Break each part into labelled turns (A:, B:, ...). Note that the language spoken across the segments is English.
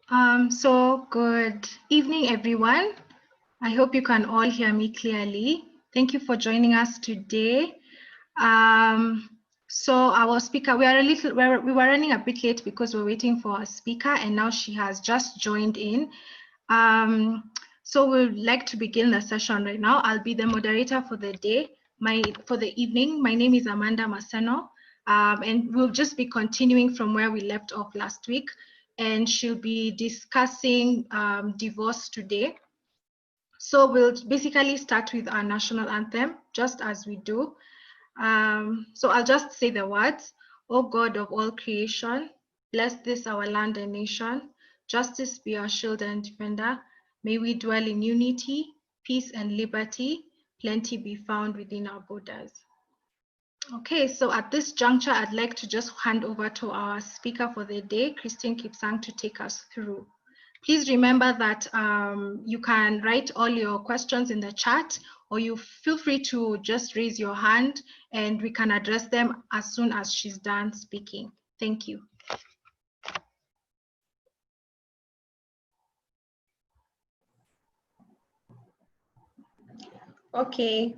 A: So good evening, everyone. I hope you can all hear me clearly. Thank you for joining us today. So our speaker, we were running a bit late because we're waiting for our speaker, and now she has just joined in. So we'd like to begin the session right now. I'll be the moderator for the day, for the evening. My name is Amanda Maseno, and we'll just be continuing from where we left off last week. And she'll be discussing divorce today. So we'll basically start with our national anthem, just as we do. So I'll just say the words. O God of all creation, bless this our land and nation. Justice be our shield and defender. May we dwell in unity, peace and liberty. Plenty be found within our borders. Okay, so at this juncture, I'd like to just hand over to our speaker for the day, Christine Kipsang, to take us through. Please remember that you can write all your questions in the chat, or you feel free to just raise your hand and we can address them as soon as she's done speaking. Thank you.
B: Okay.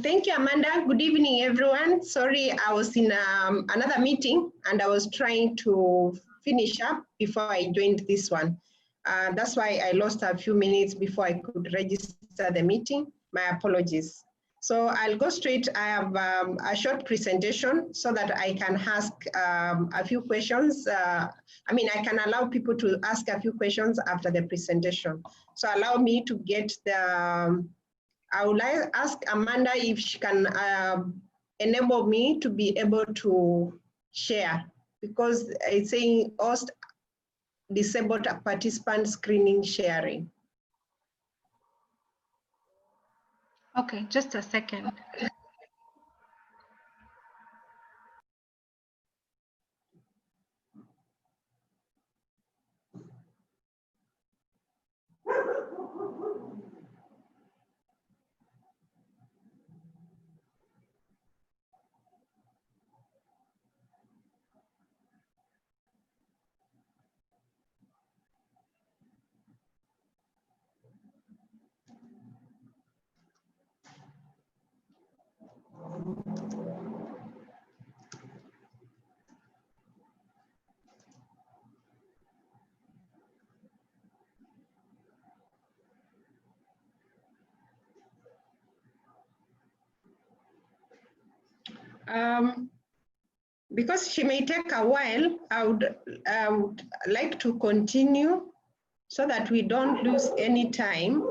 B: Thank you, Amanda. Good evening, everyone. Sorry, I was in another meeting and I was trying to finish up before I joined this one. That's why I lost a few minutes before I could register the meeting. My apologies. So I'll go straight. I have a short presentation so that I can ask a few questions. I can allow people to ask a few questions after the presentation. So allow me to get the I would like to ask Amanda if she can enable me to be able to share, because it's saying host disabled participant screening sharing.
A: Okay, just a second.
B: Because she may take a while, I would like to continue so that we don't lose any time.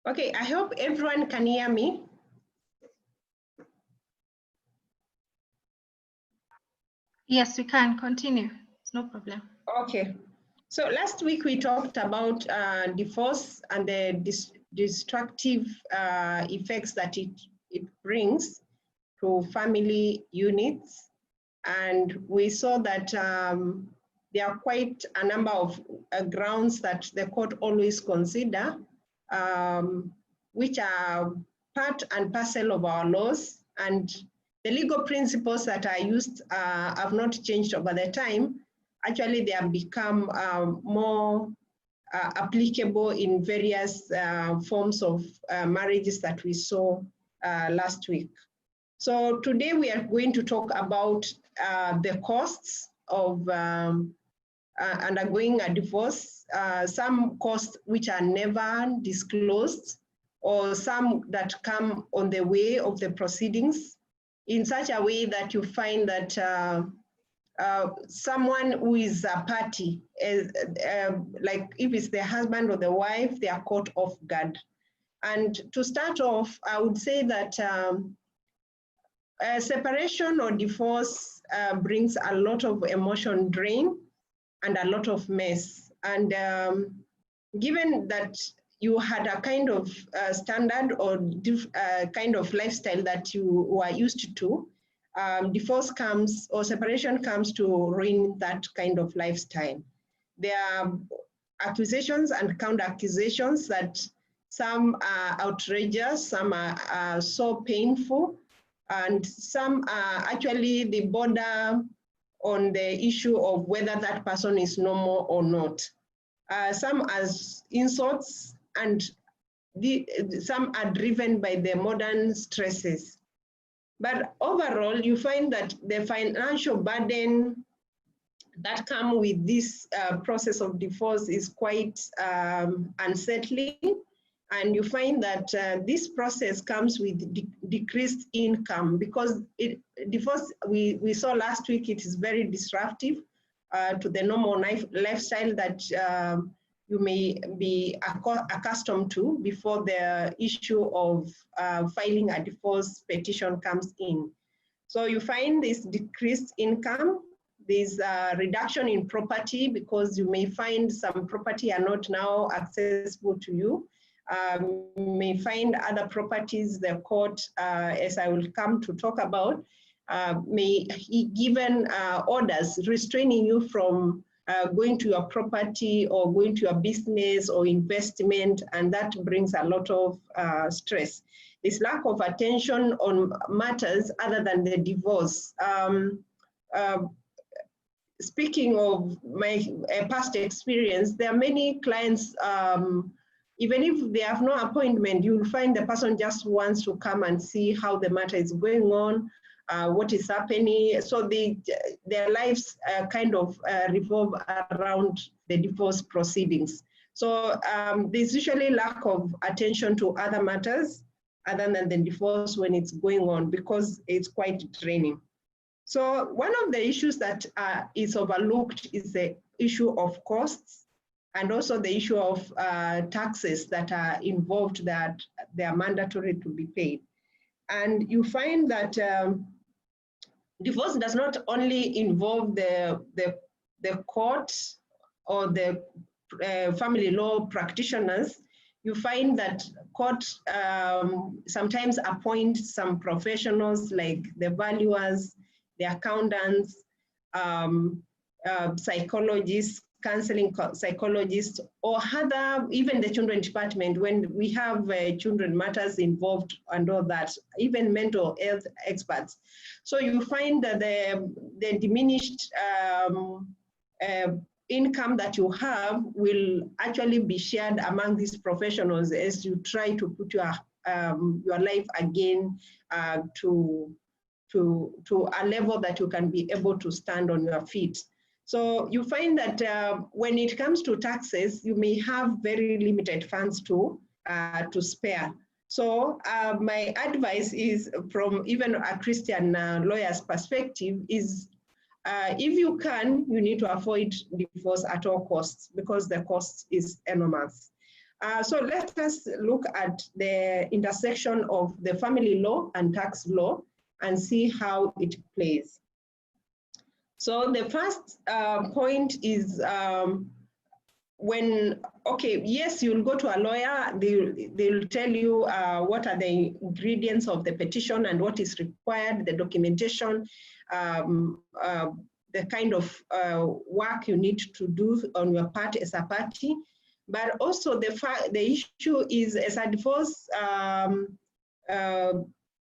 B: Okay, I hope everyone can hear me.
A: Yes, we can continue. It's no problem.
B: Okay. So last week we talked about divorce and the destructive effects that it brings to family units. And we saw that there are quite a number of grounds that the court always consider, which are part and parcel of our laws. And the legal principles that are used have not changed over the time. Actually, they have become more applicable in various forms of marriages that we saw last week. So today we are going to talk about the costs of undergoing a divorce, some costs which are never disclosed, or some that come on the way of the proceedings in such a way that you find that someone who is a party, like if it's the husband or the wife, they are caught off guard. And to start off, I would say that separation or divorce brings a lot of emotion drain and a lot of mess. And given that you had a kind of standard or kind of lifestyle that you were used to, divorce comes or separation comes to ruin that kind of lifestyle. There are accusations and counter accusations that some are outrageous, some are so painful, and some are actually the border on the issue of whether that person is normal or not. Some as insults, and some are driven by the modern stresses. But overall, you find that the financial burden that comes with this process of divorce is quite unsettling. And you find that this process comes with decreased income, because divorce, we saw last week, it is very disruptive to the normal lifestyle that you may be accustomed to before the issue of filing a divorce petition comes in. So you find this decreased income, there's a reduction in property, because you may find some property are not now accessible to you. You may find other properties the court, as I will come to talk about, may given orders restraining you from going to your property or going to your business or investment, and that brings a lot of stress. This lack of attention on matters other than the divorce. Speaking of my past experience, there are many clients, even if they have no appointment, you'll find the person just wants to come and see how the matter is going on, what is happening. So their lives kind of revolve around the divorce proceedings. So there's usually lack of attention to other matters other than the divorce when it's going on, because it's quite draining. So one of the issues that is overlooked is the issue of costs, and also the issue of taxes that are involved, that they are mandatory to be paid. And you find that divorce does not only involve the court or the family law practitioners. You find that court sometimes appoint some professionals like the valuers, the accountants, psychologists, counseling psychologists, or other, even the children department, when we have children matters involved and all that, even mental health experts. So you find that the diminished income that you have will actually be shared among these professionals as you try to put your life again to a level that you can be able to stand on your feet. So you find that when it comes to taxes, you may have very limited funds to spare. So my advice is, from even a Christian lawyer's perspective, is if you can, you need to avoid divorce at all costs, because the cost is enormous. So let us look at the intersection of the family law and tax law and see how it plays. So the first point is when, okay, yes, you'll go to a lawyer, they'll tell you what are the ingredients of the petition and what is required, the documentation, the kind of work you need to do on your part as a party. But also the issue is, as a divorce,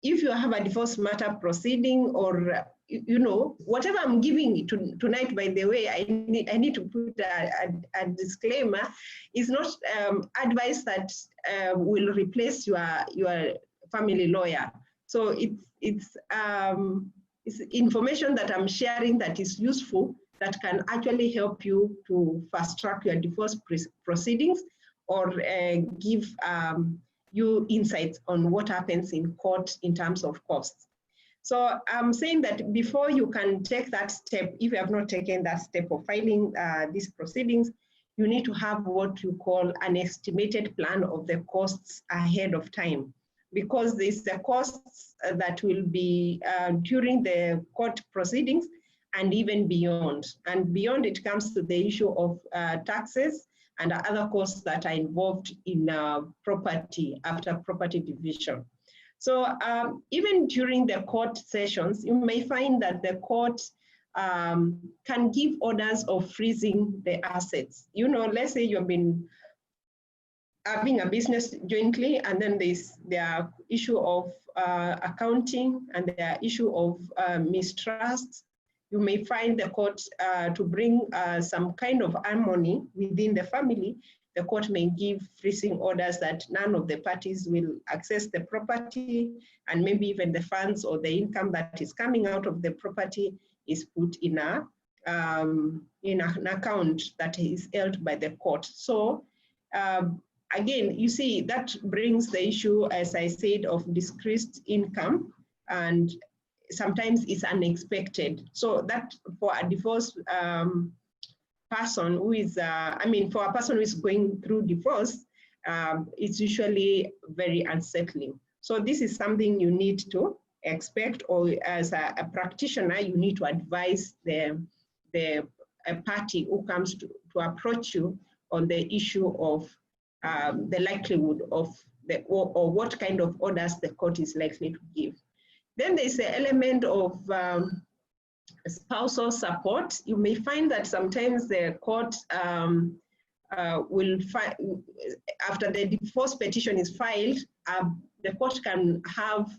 B: if you have a divorce matter proceeding, or you know, whatever I'm giving tonight, by the way, I need to put a disclaimer, is not advice that will replace your family lawyer. So it's information that I'm sharing that is useful, that can actually help you to fast track your divorce proceedings, or give you insights on what happens in court in terms of costs. So I'm saying that before you can take that step, if you have not taken that step of filing these proceedings, you need to have what you call an estimated plan of the costs ahead of time, because there's the costs that will be during the court proceedings and even beyond. And beyond, it comes to the issue of taxes and other costs that are involved in property after property division. So even during the court sessions, you may find that the court can give orders of freezing the assets. You know, let's say you've been having a business jointly, and then there's the issue of accounting and the issue of mistrust. You may find the court to bring some kind of harmony within the family. The court may give freezing orders that none of the parties will access the property, and maybe even the funds or the income that is coming out of the property is put in an account that is held by the court. So again, you see, that brings the issue, as I said, of decreased income, and sometimes it's unexpected. So that for a divorce person who is, for a person who is going through divorce, it's usually very unsettling. So this is something you need to expect, or as a practitioner, you need to advise the party who comes to approach you on the issue of the likelihood of or what kind of orders the court is likely to give. Then there's an element of spousal support. You may find that sometimes the court will find, after the divorce petition is filed, the court can have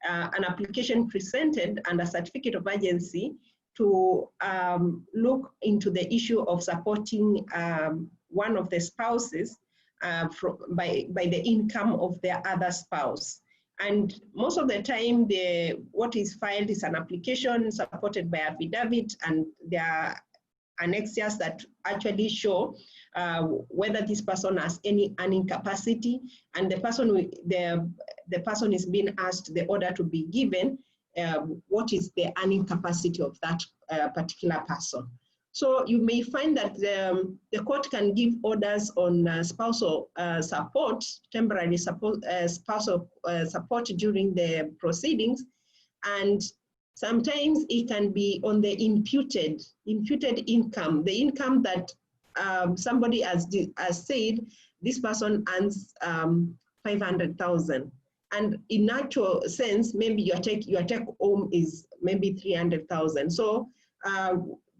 B: an application presented and a certificate of urgency to look into the issue of supporting one of the spouses by the income of the other spouse. And most of the time, what is filed is an application supported by affidavit, and there are annexures that actually show whether this person has any earning capacity, and the person is being asked the order to be given, what is the earning capacity of that particular person. So you may find that the court can give orders on spousal support, temporary support, spousal support during the proceedings, and sometimes it can be on the imputed income, the income that somebody has said this person earns 500,000, and in actual sense, maybe your take home is maybe 300,000. So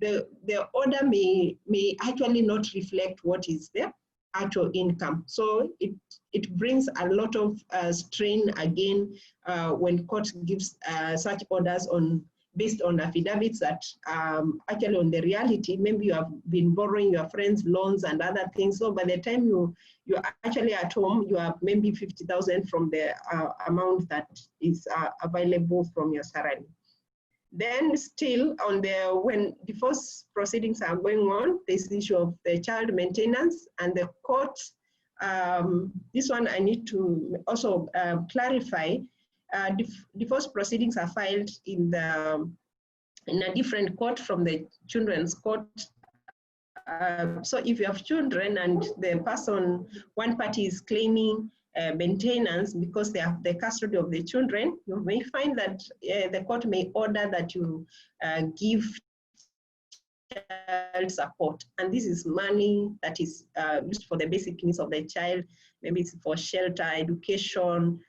B: the order may actually not reflect what is the actual income. So it brings a lot of strain again when court gives such orders based on affidavits that actually on the reality, maybe you have been borrowing your friends' loans and other things. So by the time you're actually at home, you have maybe 50,000 from the amount that is available from your salary. Then still when divorce proceedings are going on, there's the issue of the child maintenance and the court. This one I need to also clarify. Divorce proceedings are filed in a different court from the children's court. So if you have children and one party is claiming maintenance because they have the custody of the children, you may find that the court may order that you give child support. And this is money that is used for the basic needs of the child. Maybe it's for shelter, education,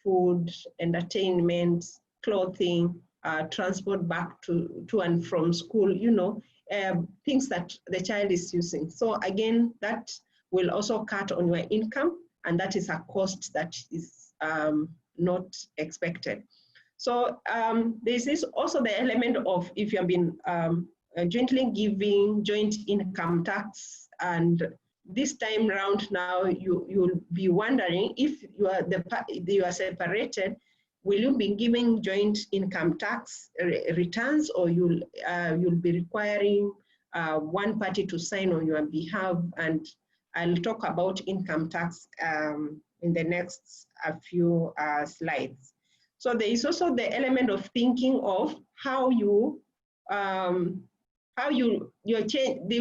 B: food, entertainment, clothing, transport back to and from school, things that the child is using. So again, that will also cut on your income, and that is a cost that is not expected. So this also the element of if you have been jointly giving joint income tax, and this time round now you'll be wondering if you are separated, will you be giving joint income tax returns, or you'll be requiring one party to sign on your behalf? And I'll talk about income tax in the next few slides. So there is also the element of thinking of how there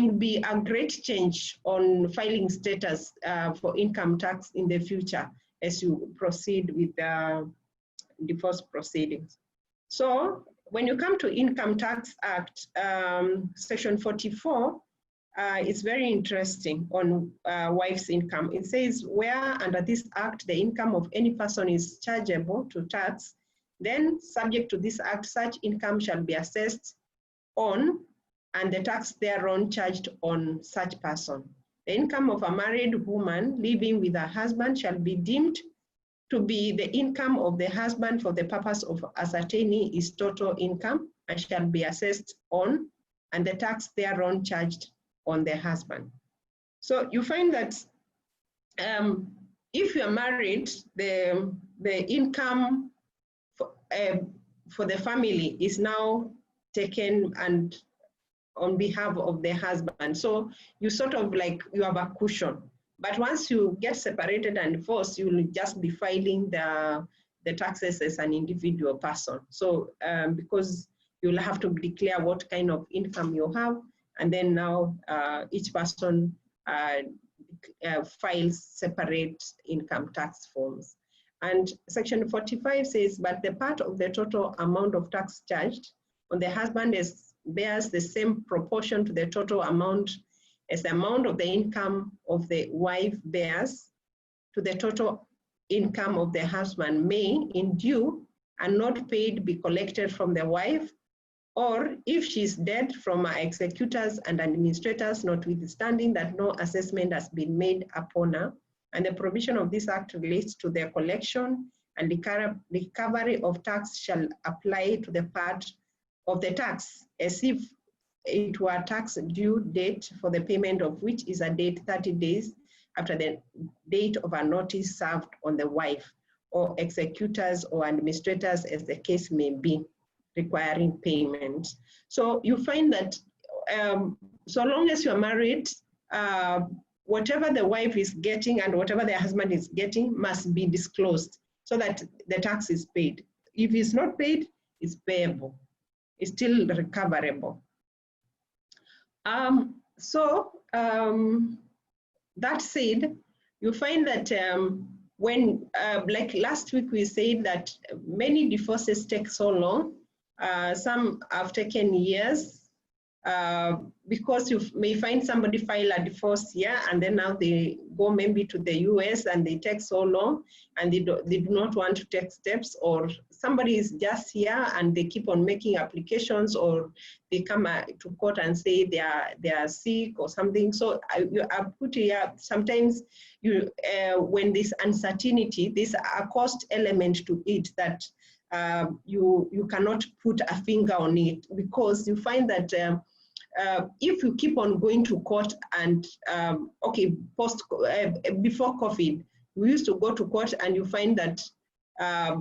B: will be a great change on filing status for income tax in the future as you proceed with the divorce proceedings. So when you come to Income Tax Act, Section 44, is very interesting on wife's income. It says, where under this act the income of any person is chargeable to tax, then subject to this act, such income shall be assessed on and the tax thereon charged on such person. The income of a married woman living with her husband shall be deemed to be the income of the husband for the purpose of ascertaining his total income and shall be assessed on and the tax thereon charged on the husband. So you find that if you are married, the income for the family is now taken and on behalf of the husband. So you sort of like, you have a cushion. But once you get separated and divorced, you will just be filing the taxes as an individual person. So because you'll have to declare what kind of income you have, and then now each person files separate income tax forms. And section 45 says, but the part of the total amount of tax charged on the husband bears the same proportion to the total amount as the amount of the income of the wife bears to the total income of the husband may, in due and not paid, be collected from the wife, or if she is dead, from her executors and administrators, notwithstanding that no assessment has been made upon her. And the provision of this act relates to the collection and recovery of tax shall apply to the part of the tax as if it were tax due date for the payment of which is a date 30 days after the date of a notice served on the wife or executors or administrators as the case may be, requiring payment. So you find that so long as you're married, whatever the wife is getting and whatever the husband is getting must be disclosed so that the tax is paid. If it's not paid, it's payable. It's still recoverable. That said, you find that when, like last week we said that many divorces take so long, some have taken years, because you may find somebody file a divorce here and then now they go maybe to the US and they take so long and they do not want to take steps, or somebody is just here and they keep on making applications, or they come to court and say they are sick or something. So I put here, sometimes when this uncertainty, there's a cost element to it that you cannot put a finger on it, because you find that if you keep on going to court and before COVID, we used to go to court and you find that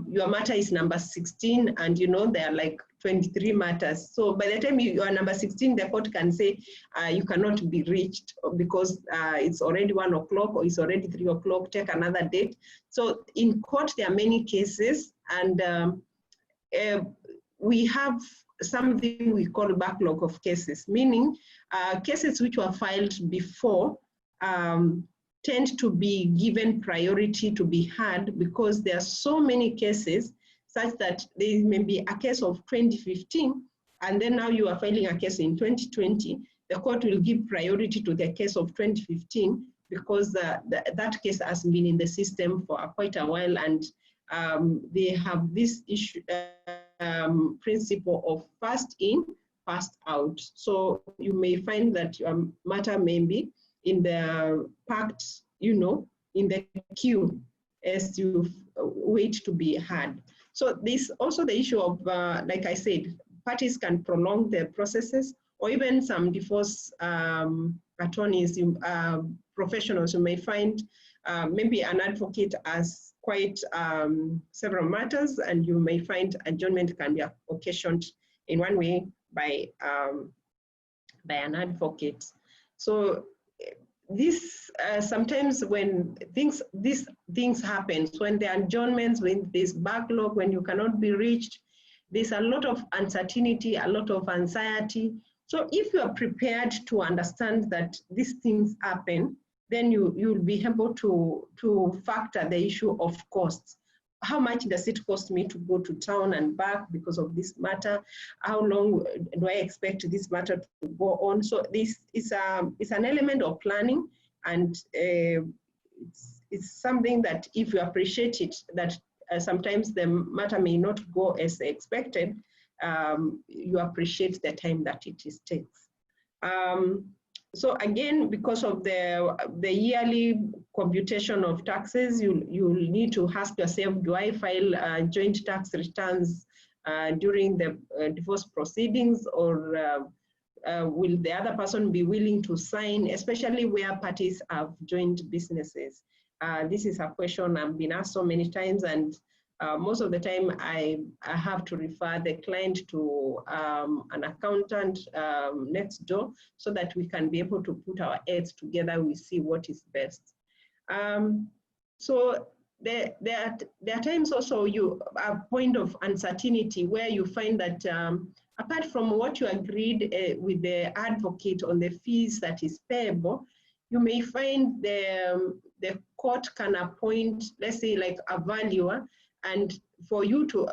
B: your matter is number 16 and there are like 23 matters. So by the time you are number 16, the court can say you cannot be reached because it's already 1 o'clock or it's already 3 o'clock, take another date. So in court, there are many cases, and we have something we call backlog of cases, meaning cases which were filed before tend to be given priority to be heard because there are so many cases such that there may be a case of 2015 and then now you are filing a case in 2020, the court will give priority to the case of 2015 because that case has been in the system for quite a while, and they have this issue principle of first in, first out. So you may find that your matter may be in the packed, in the queue as you wait to be heard. So there's also the issue of, like I said, parties can prolong their processes, or even some divorce attorneys, professionals, you may find maybe an advocate as quite several matters, and you may find adjournment can be occasioned in one way by an advocate. So this sometimes when these things happen, when there are adjournments, when there's backlog, when you cannot be reached, there's a lot of uncertainty, a lot of anxiety. So if you are prepared to understand that these things happen, then you'll be able to factor the issue of costs. how much does it cost me to go to town and back because of this matter? How long do I expect this matter to go on? So this is an element of planning, and it's something that if you appreciate it, that sometimes the matter may not go as expected, you appreciate the time that it takes. So again, because of the yearly computation of taxes, you need to ask yourself, do I file joint tax returns during the divorce proceedings, or will the other person be willing to sign, especially where parties have joint businesses? This is a question I've been asked so many times, and most of the time I have to refer the client to an accountant next door, so that we can be able to put our heads together, we see what is best. So there are times also a point of uncertainty where you find that apart from what you agreed with the advocate on the fees that is payable, you may find the court can appoint, let's say, like a valuer, and for you to,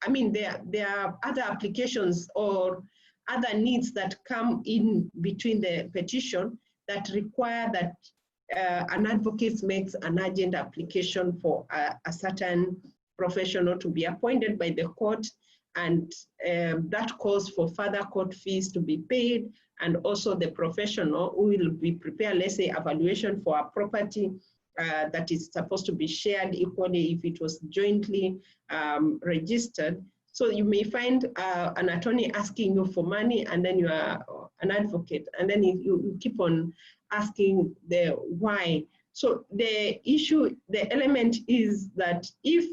B: I mean, there are other applications or other needs that come in between the petition that require that an advocate makes an urgent application for a certain professional to be appointed by the court, and that calls for further court fees to be paid, and also the professional who will be prepared, let's say, evaluation for a property that is supposed to be shared equally if it was jointly registered. So you may find an attorney asking you for money, and then you are an advocate, and then you keep on asking the why. So the issue, the element is that if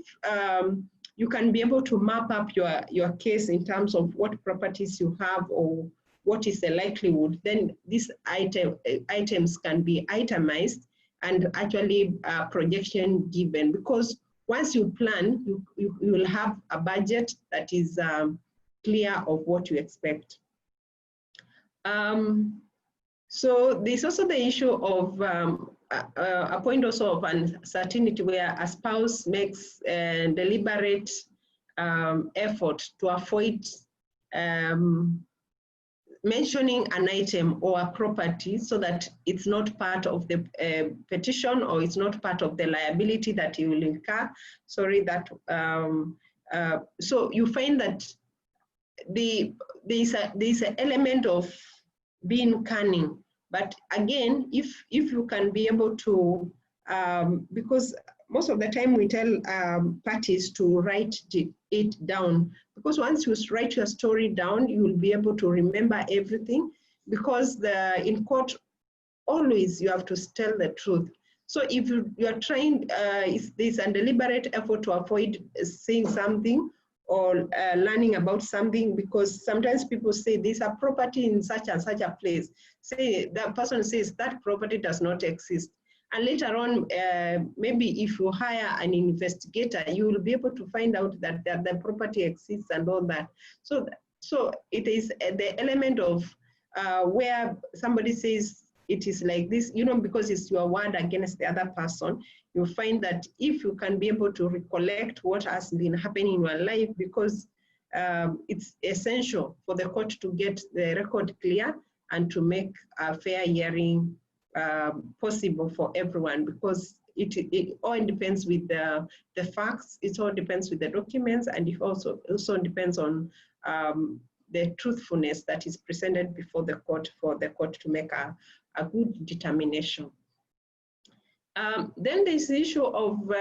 B: you can be able to map up your case in terms of what properties you have or what is the likelihood, then these items can be itemized and actually projection given, because once you plan, you will have a budget that is clear of what you expect. So there's also the issue of a point also of uncertainty where a spouse makes a deliberate effort to avoid mentioning an item or a property so that it's not part of the petition, or it's not part of the liability that you will incur. Sorry, that so you find that there's an element of being cunning. But again, if you can be able to, because most of the time we tell parties to write it down, because once you write your story down, you will be able to remember everything, because in court, always you have to tell the truth. So if you are trying, if there's a deliberate effort to avoid saying something or learning about something, because sometimes people say there's a property in such and such a place. Say that person says that property does not exist. And later on, maybe if you hire an investigator, you will be able to find out that the property exists and all that. So it is the element of where somebody says it is like this, you know, because it's your word against the other person. You find that if you can be able to recollect what has been happening in your life, because it's essential for the court to get the record clear and to make a fair hearing possible for everyone, because it all depends with the facts, it all depends with the documents, and it also depends on the truthfulness that is presented before the court for the court to make a good determination. Then there's the issue of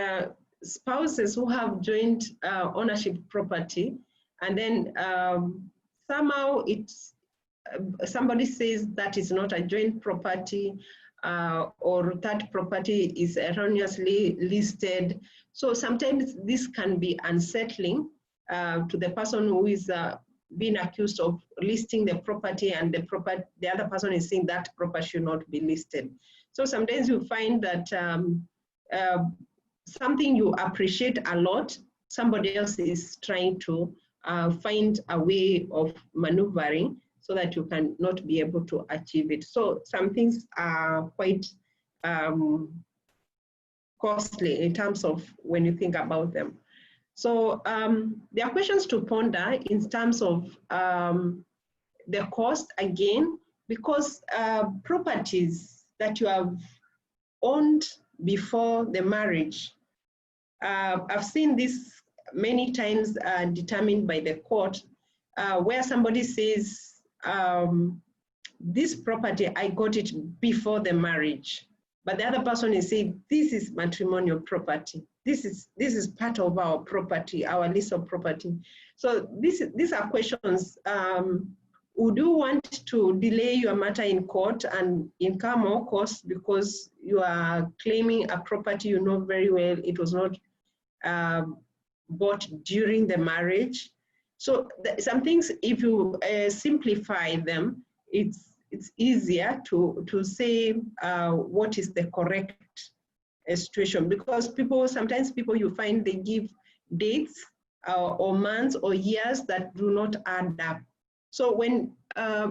B: spouses who have joint ownership property, and then somehow somebody says that is not a joint property, or that property is erroneously listed. So sometimes this can be unsettling to the person who is being accused of listing the property, and the other person is saying that property should not be listed. So sometimes you find that something you appreciate a lot, somebody else is trying to find a way of maneuvering so that you can not be able to achieve it. So some things are quite costly in terms of when you think about them. So there are questions to ponder in terms of the cost again, because properties that you have owned before the marriage, I've seen this many times determined by the court, where somebody says, this property, I got it before the marriage. But the other person is saying, this is matrimonial property. This is part of our property, our list of property. So these are questions. Would you want to delay your matter in court and incur more costs because you are claiming a property you know very well it was not bought during the marriage? So some things, if you simplify them, it's easier to say what is the correct situation, because sometimes people you find they give dates or months or years that do not add up. So when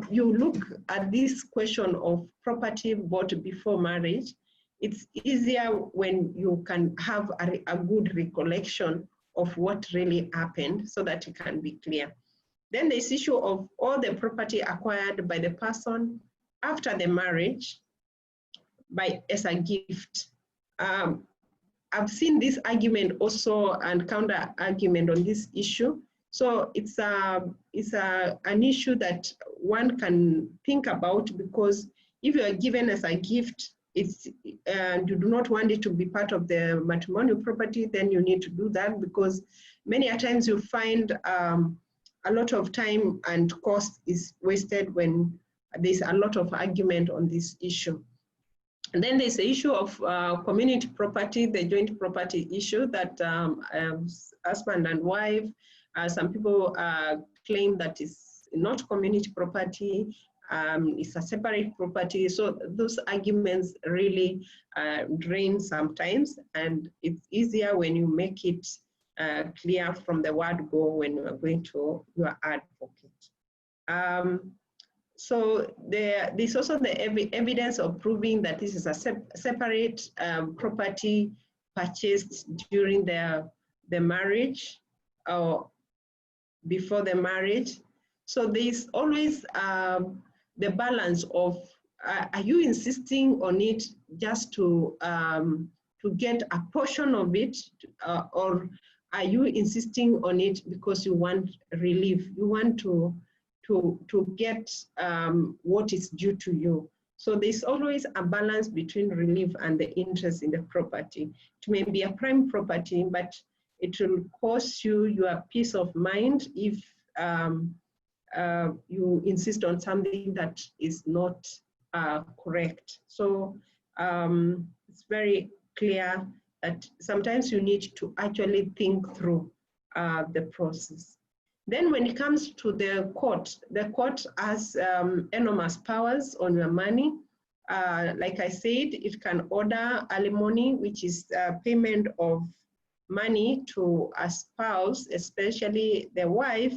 B: you look at this question of property bought before marriage, it's easier when you can have a good recollection of what really happened so that it can be clear. Then there's issue of all the property acquired by the person after the marriage as a gift. I've seen this argument also and counter argument on this issue. So it's an issue that one can think about, because if you are given as a gift, and you do not want it to be part of the matrimonial property, then you need to do that, because many a times you find a lot of time and cost is wasted when there's a lot of argument on this issue. And then there's the issue of community property, the joint property issue that husband and wife, some people claim that it's not community property, it's a separate property. So those arguments really drain sometimes, and it's easier when you make it clear from the word go when you are going to your advocate. So there's also the evidence of proving that this is a separate property purchased during the marriage or before the marriage. So there's always the balance of, are you insisting on it just to get a portion of it, or are you insisting on it because you want relief? You want to get what is due to you. So there's always a balance between relief and the interest in the property. It may be a prime property, but it will cost you your peace of mind if you insist on something that is not correct. So it's very clear that sometimes you need to actually think through the process. Then when it comes to the court has enormous powers on your money. Like I said, it can order alimony, which is payment of money to a spouse, especially the wife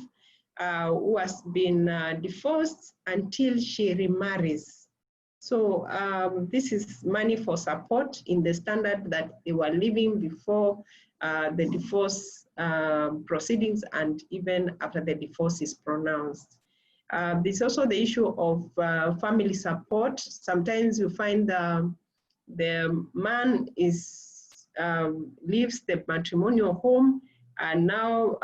B: who has been divorced, until she remarries. So this is money for support in the standard that they were living before the divorce proceedings and even after the divorce is pronounced. There's also the issue of family support. Sometimes you find the man leaves the matrimonial home, and now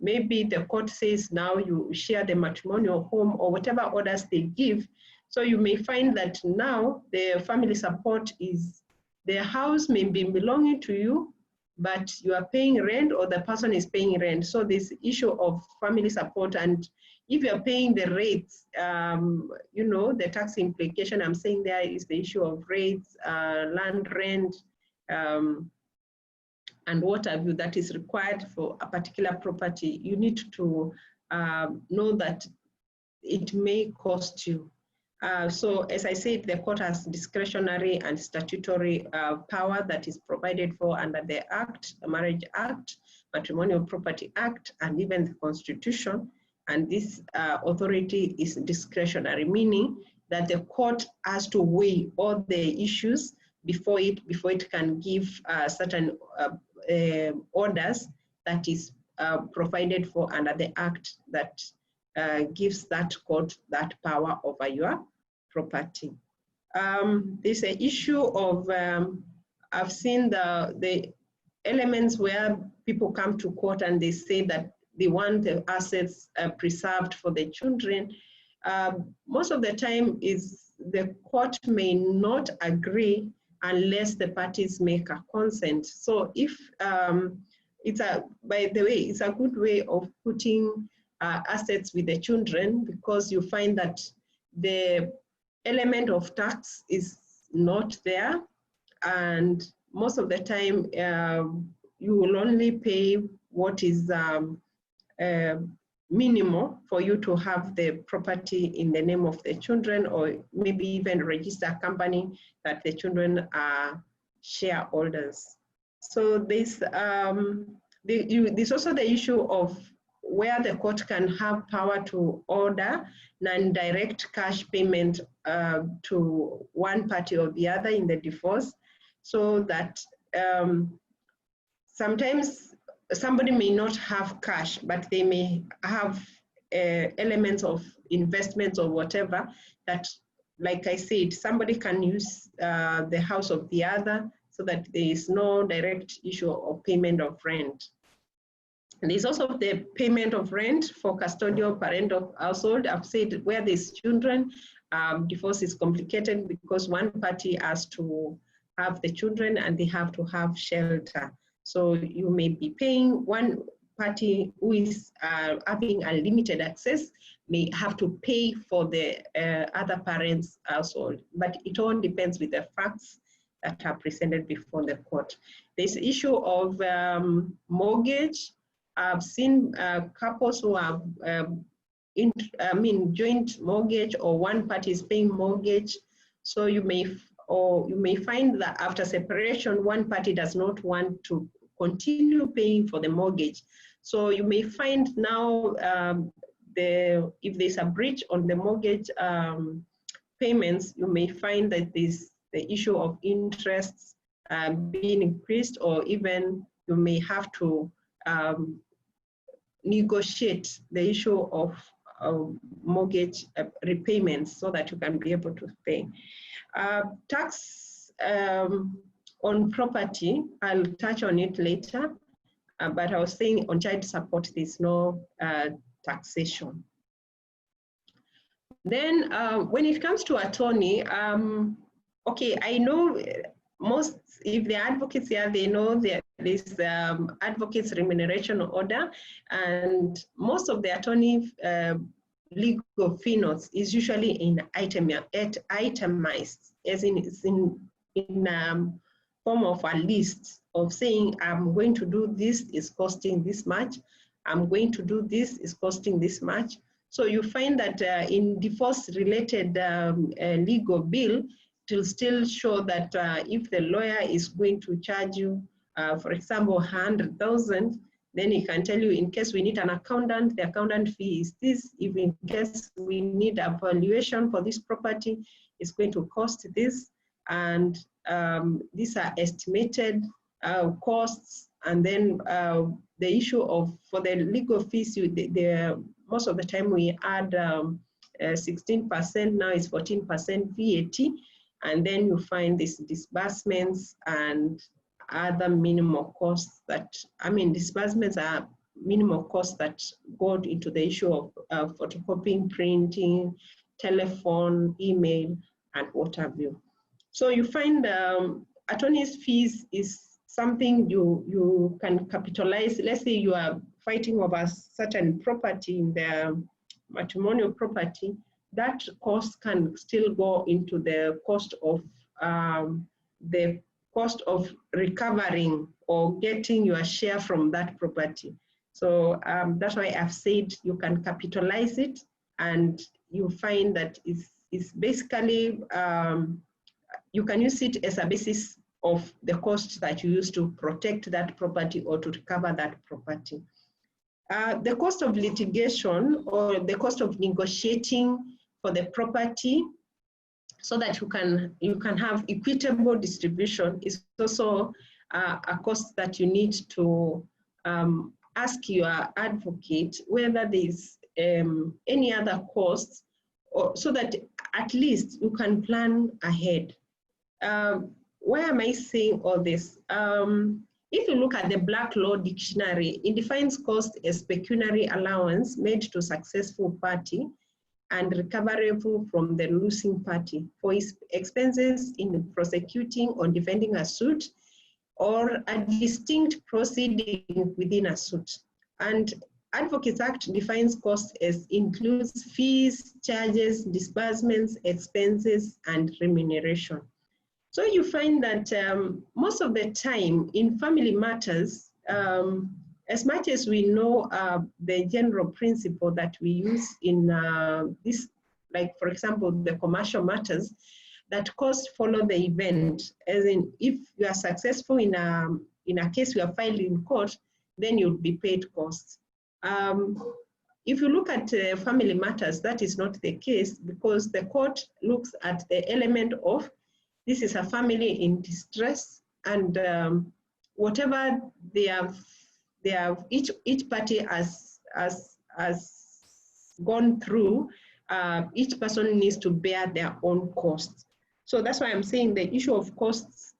B: maybe the court says now you share the matrimonial home or whatever orders they give. So you may find that now the family support is, the house may be belonging to you, but you are paying rent or the person is paying rent. So this issue of family support, and if you're paying the rates, you know, the tax implication I'm saying there is the issue of rates, land rent, and what have you that is required for a particular property. You need to know that it may cost you. So as I said, the court has discretionary and statutory power that is provided for under the Act, the Marriage Act, Matrimonial Property Act, and even the Constitution. And this authority is discretionary, meaning that the court has to weigh all the issues before it can give certain orders that is provided for under the act that gives that court that power over your property. There's an issue of, I've seen the elements where people come to court and they say that they want the assets preserved for the children. Most of the time is the court may not agree unless the parties make a consent. So if by the way, it's a good way of putting assets with the children, because you find that the element of tax is not there, and most of the time you will only pay what is minimal for you to have the property in the name of the children, or maybe even register a company that the children are shareholders. So there's also the issue of where the court can have power to order non-direct cash payment to one party or the other in the divorce, so that sometimes somebody may not have cash, but they may have elements of investments or whatever that, like I said, somebody can use the house of the other, so that there is no direct issue of payment of rent. And there's also the payment of rent for custodial parental household. I've said where there's children, divorce is complicated because one party has to have the children and they have to have shelter. So you may be paying, one party who is having unlimited access may have to pay for the other parent's household, but it all depends with the facts that are presented before the court. There's the issue of mortgage. I've seen couples who have joint mortgage, or one party is paying mortgage. So you may find that after separation, one party does not want to continue paying for the mortgage. So you may find now if there's a breach on the mortgage payments, you may find that there's the issue of interests being increased, or even you may have to negotiate the issue of mortgage repayments so that you can be able to pay. Tax on property, I'll touch on it later, but I was saying on child support, there's no taxation. Then when it comes to attorney, okay, I know most, if the advocates here, they know that there's advocates remuneration order, and most of the attorney legal fee notes is usually in itemized, as in it's in form of a list of saying, I'm going to do this, is costing this much. I'm going to do this, is costing this much. So you find that in divorce-related legal bill, it will still show that if the lawyer is going to charge you, for example, 100,000, then he can tell you, in case we need an accountant, the accountant fee is this. If in case we need a valuation for this property, it's going to cost this. And these are estimated costs. And then the issue of, for the legal fees, most of the time we add 16%, now it's 14% VAT. And then you find these disbursements and other minimal costs that, disbursements are minimal costs that go into the issue of photocopying, printing, telephone, email, and what have you. So you find attorney's fees is something you can capitalize. Let's say you are fighting over a certain property in the matrimonial property, that cost can still go into the cost of recovering or getting your share from that property. So that's why I've said you can capitalize it, and you find that it's basically, you can use it as a basis of the cost that you use to protect that property or to recover that property. The cost of litigation or the cost of negotiating for the property so that you can have equitable distribution is also a cost that you need to ask your advocate whether there's any other costs, or so that at least you can plan ahead. Why am I saying all this? If you look at the Black Law Dictionary, it defines cost as pecuniary allowance made to successful party and recoverable from the losing party for its expenses in prosecuting or defending a suit or a distinct proceeding within a suit. And Advocates Act defines cost as includes fees, charges, disbursements, expenses, and remuneration. So you find that most of the time in family matters, as much as we know the general principle that we use in this, like for example, the commercial matters, that costs follow the event. As in, if you are successful in a case you are filed in court, then you'll be paid costs. If you look at family matters, that is not the case, because the court looks at the element of this is a family in distress, and whatever they have each party has gone through, each person needs to bear their own costs. So that's why I'm saying the issue of costs.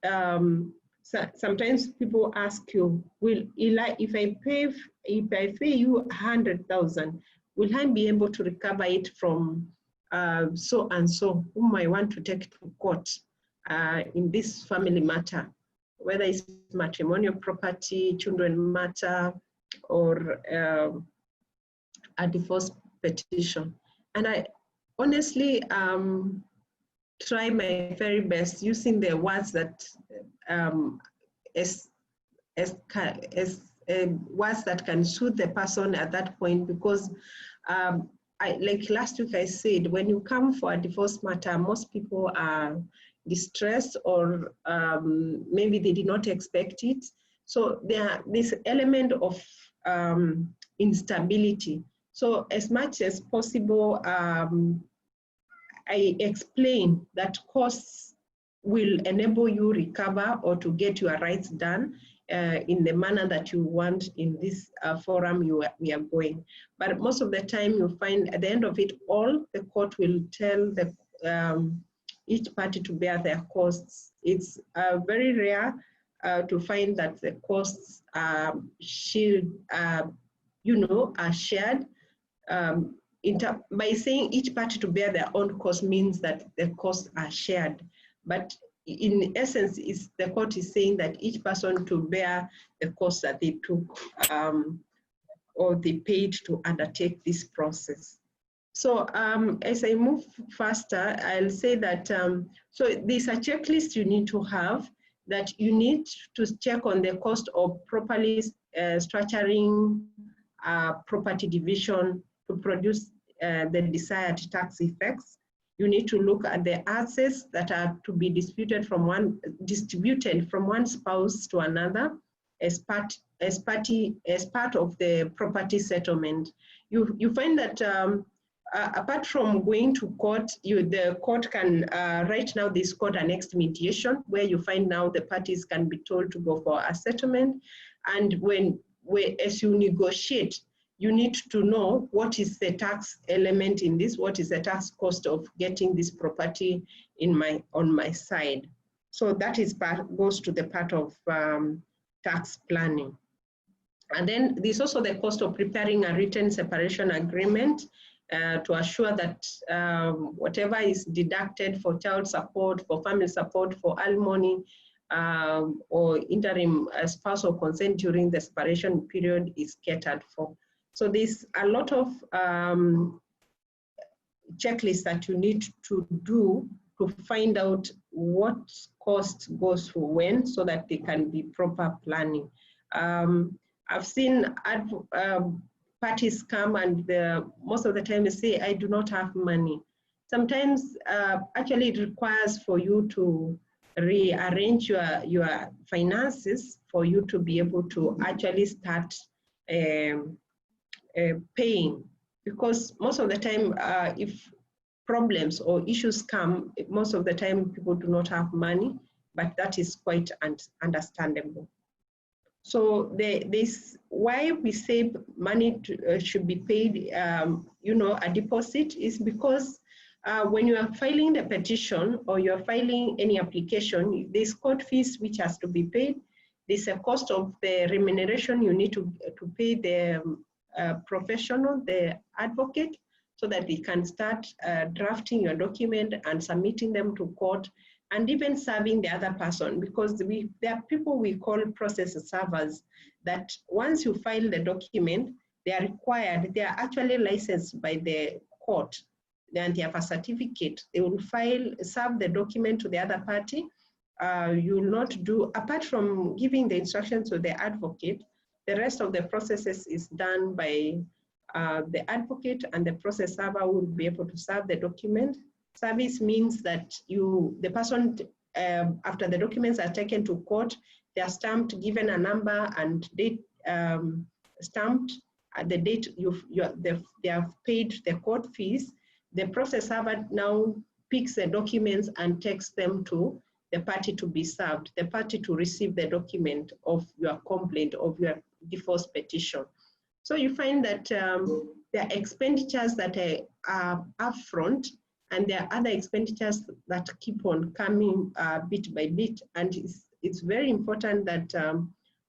B: Sometimes people ask you, if I pay you 100,000, will I be able to recover it from so and so whom I want to take to court in this family matter, whether it's matrimonial property, children matter, or a divorce petition? And I honestly try my very best using the words that words that can suit the person at that point, because like last week I said, when you come for a divorce matter, most people are distressed, or maybe they did not expect it. So there this element of instability. So as much as possible, I explain that costs will enable you recover or to get your rights done in the manner that you want in this forum we are going. But most of the time you find at the end of it all, the court will tell the each party to bear their costs. It's very rare to find that the costs are shared. By saying each party to bear their own cost means that the costs are shared. But in essence, the court is saying that each person to bear the costs that they took or they paid to undertake this process. So as I move faster, I'll say that, so there's a checklist you need to have, that you need to check on the cost of properly structuring property division to produce the desired tax effects. You need to look at the assets that are to be distributed from one spouse to another as part of the property settlement. You find that apart from going to court, the court can, right now this Court-Annexed Mediation, where you find now the parties can be told to go for a settlement. And as you negotiate, you need to know what is the tax element in this, what is the tax cost of getting this property on my side. So that is goes to the part of tax planning. And then there's also the cost of preparing a written separation agreement to assure that whatever is deducted for child support, for family support, for alimony, or interim spousal consent during the separation period is catered for. So there's a lot of checklists that you need to do to find out what cost goes for when, so that they can be proper planning. I've seen parties come and most of the time they say, I do not have money. Sometimes actually it requires for you to rearrange your finances for you to be able to actually start paying, because most of the time if problems or issues come, most of the time people do not have money, but that is quite understandable. So this why we say money should be paid, you know, a deposit is because when you are filing the petition or you are filing any application, there's court fees which has to be paid. There's a cost of the remuneration you need to pay the professional, the advocate, so that they can start drafting your document and submitting them to court, and even serving the other person, because there are people we call process servers that once you file the document, they are required, they are actually licensed by the court, and they have a certificate. They will serve the document to the other party. You will not do, apart from giving the instructions to the advocate, the rest of the processes is done by the advocate, and the process server will be able to serve the document. Service means that the person, after the documents are taken to court, they are stamped, given a number and date, stamped at the date they have paid the court fees. The process server now picks the documents and takes them to the party to be served, the party to receive the document of your complaint, of your divorce petition. So you find that there are expenditures that are upfront, and there are other expenditures that keep on coming bit by bit. And it's very important that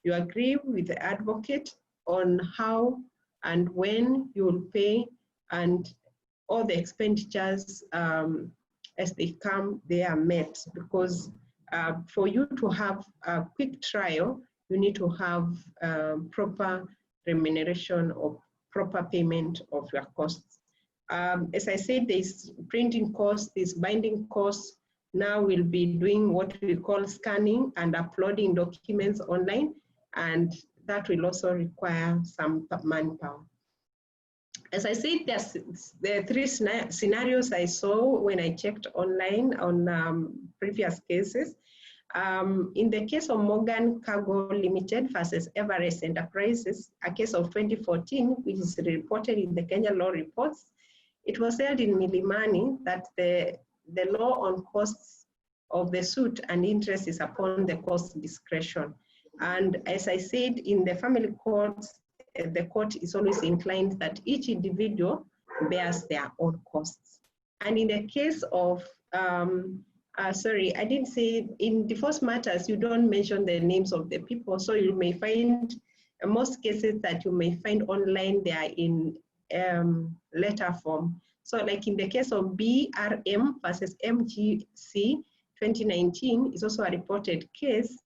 B: you agree with the advocate on how and when you will pay, and all the expenditures as they come, they are met. Because for you to have a quick trial, you need to have proper remuneration or proper payment of your costs. As I said, there's printing costs, there's binding costs. Now we'll be doing what we call scanning and uploading documents online, and that will also require some manpower. As I said, there are three scenarios I saw when I checked online on previous cases. In the case of Morgan Cargo Limited versus Everest Enterprises, a case of 2014, which is reported in the Kenya law reports, it was held in Milimani that the law on costs of the suit and interest is upon the court's discretion. And as I said, in the family courts, the court is always inclined that each individual bears their own costs. And in the case of, sorry, I didn't say, in divorce matters, you don't mention the names of the people. So you may find, most cases that you may find online, they are in letter form. So like in the case of BRM versus MGC 2019, is also a reported case.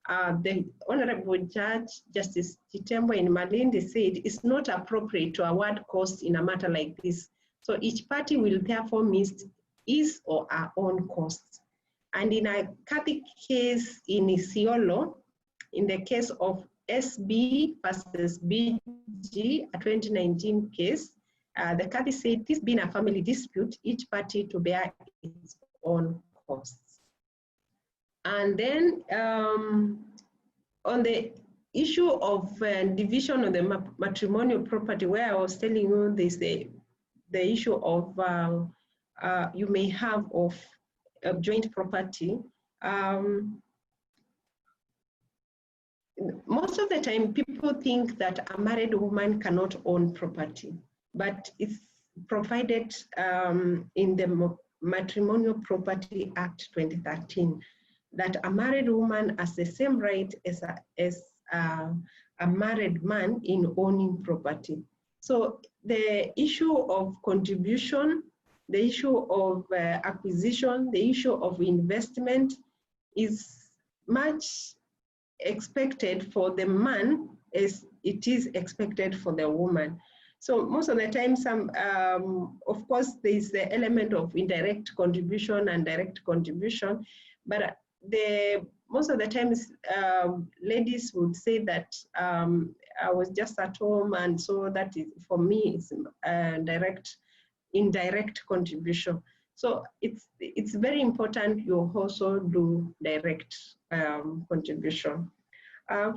B: The Honorable Judge Justice Chitembo in Malindi said it's not appropriate to award costs in a matter like this. So each party will therefore miss his or her own costs. And in a Catholic case in Isiolo, in the case of SB versus BG, a 2019 case, the Catholic said this being a family dispute, each party to bear its own costs. And then on the issue of division of the matrimonial property, where I was telling you there's the issue of you may have of joint property. Most of the time, people think that a married woman cannot own property, but it's provided in the Matrimonial Property Act 2013 that a married woman has the same right as a married man in owning property. So the issue of contribution, the issue of acquisition, the issue of investment is much expected for the man as it is expected for the woman. So most of the time, of course, there is the element of indirect contribution and direct contribution, but most of the times, ladies would say that I was just at home, and so that is, for me, it's indirect contribution. So it's very important you also do direct contribution.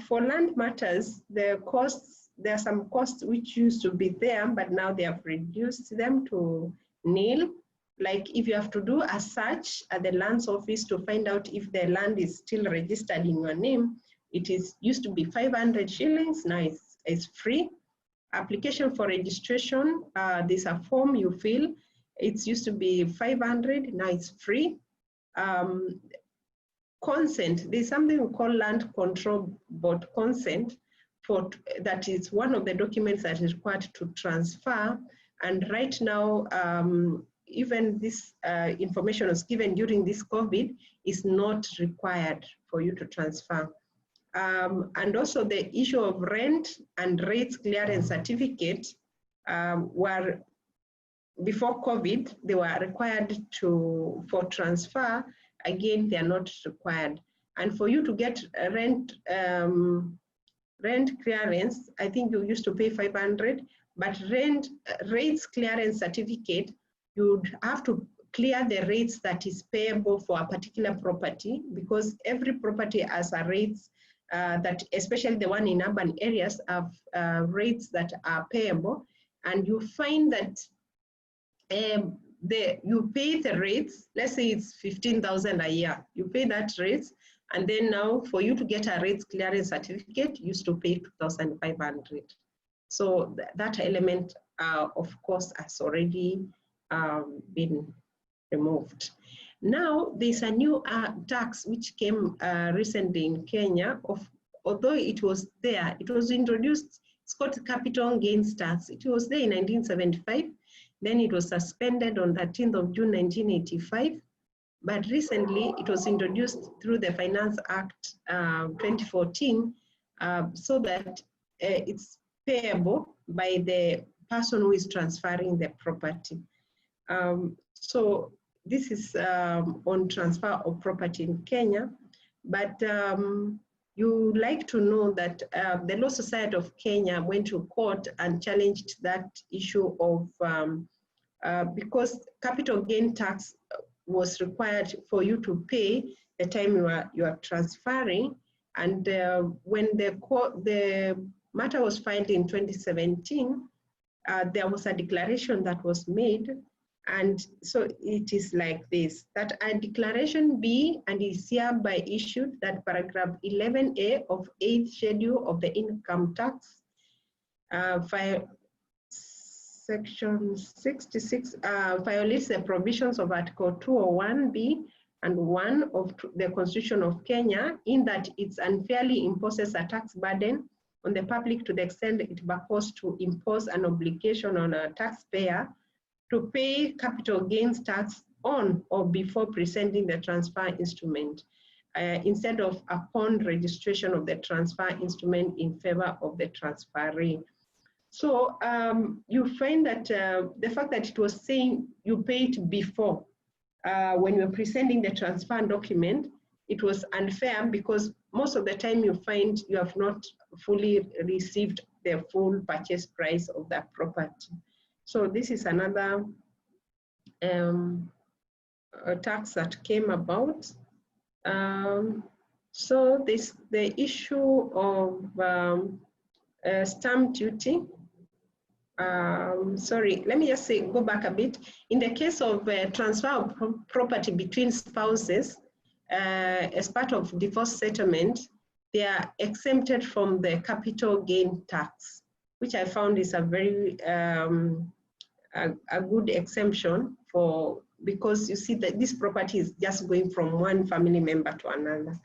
B: For land matters, the costs, there are some costs which used to be there, but now they have reduced them to nil. Like if you have to do a search at the lands office to find out if the land is still registered in your name, It used to be 500 shillings, now it's free. Application for registration, there's a form you fill. It used to be 500, now it's free. Consent, there's something we call land control board consent, that is one of the documents that is required to transfer. And right now, even this information was given during this COVID is not required for you to transfer. And also the issue of rent and rates clearance certificate were, before COVID, they were required for transfer. Again, they are not required. And for you to get a rent clearance, I think you used to pay 500, but rates clearance certificate, you'd have to clear the rates that is payable for a particular property, because every property has a rates that, especially the one in urban areas, have rates that are payable. And you find that you pay the rates, let's say it's 15,000 a year, you pay that rates, and then now for you to get a rates clearance certificate, you used to pay 2,500. So that element, of course, has already been removed. Now there's a new tax which came recently in Kenya. Although it was there, it was introduced. It's called capital gains tax. It was there in 1975. Then it was suspended on 13th of June 1985. But recently it was introduced through the Finance Act 2014, so that it's payable by the person who is transferring the property. So this is on transfer of property in Kenya. But you like to know that the Law Society of Kenya went to court and challenged that issue of, because capital gain tax was required for you to pay the time you are transferring. And when the matter was filed in 2017, there was a declaration that was made. And so it is like this, that a declaration be and is hereby issued that paragraph 11A of 8th schedule of the income tax, section 66, violates the provisions of Article 201B and 1 of the Constitution of Kenya, in that it unfairly imposes a tax burden on the public to the extent it purports to impose an obligation on a taxpayer to pay capital gains tax on or before presenting the transfer instrument, instead of upon registration of the transfer instrument in favor of the transferee. So you find that the fact that it was saying you pay it before, when you're presenting the transfer document, it was unfair, because most of the time you find you have not fully received the full purchase price of that property. So this is another tax that came about. So the issue of stamp duty. Sorry, let me just go back a bit. In the case of transfer of property between spouses, as part of divorce settlement, they are exempted from the capital gain tax, which I found is a very a good exemption, because you see that this property is just going from one family member to another.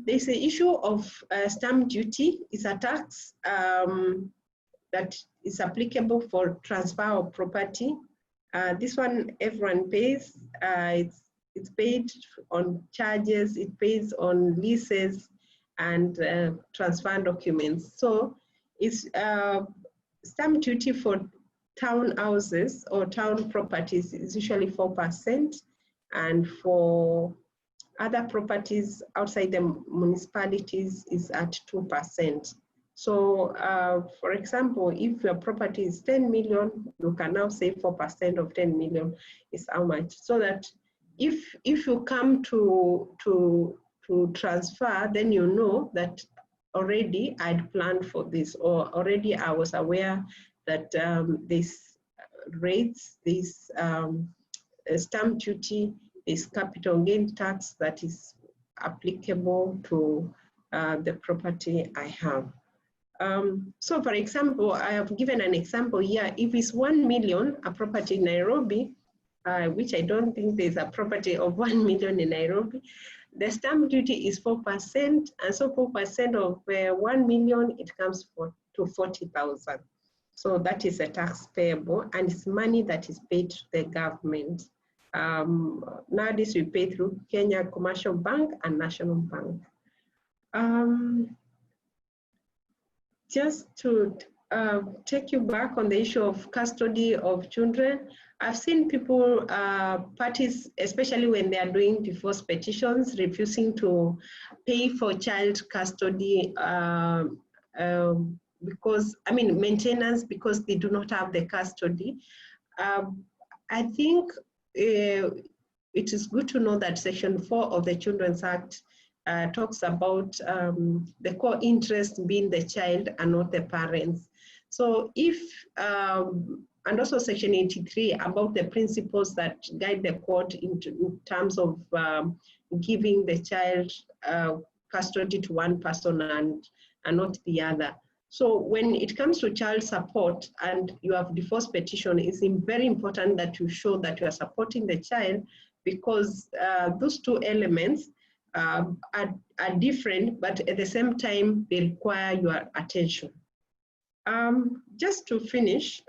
B: There's an issue of stamp duty. It's a tax that is applicable for transfer of property. This one everyone pays. It's paid on charges, it pays on leases and transfer documents. So it's stamp duty for townhouses or town properties is usually 4%, and for other properties outside the municipalities is at 2%. So for example, if your property is 10 million, you can now say 4% of 10 million is how much. So that if you come to transfer, then you know that already I'd planned for this, or already I was aware that this rates, this stamp duty, this capital gain tax that is applicable to the property I have. So for example, I have given an example here. If it's 1 million, a property in Nairobi, which I don't think there's a property of 1 million in Nairobi, the stamp duty is 4%, and so 4% of 1 million, it comes to 40,000. So that is a tax payable, and it's money that is paid to the government. Nowadays we pay through Kenya Commercial Bank and National Bank. Just to take you back on the issue of custody of children, I've seen people, parties, especially when they are doing divorce petitions, refusing to pay for child custody because, I mean, maintenance, because they do not have the custody. I think it is good to know that Section 4 of the Children's Act talks about the core interest being the child and not the parents. So if, and also Section 83 about the principles that guide the court in terms of giving the child custody to one person and not the other. So when it comes to child support and you have divorce petition, it's very important that you show that you are supporting the child, because those two elements are different, but at the same time, they require your attention. Just to finish,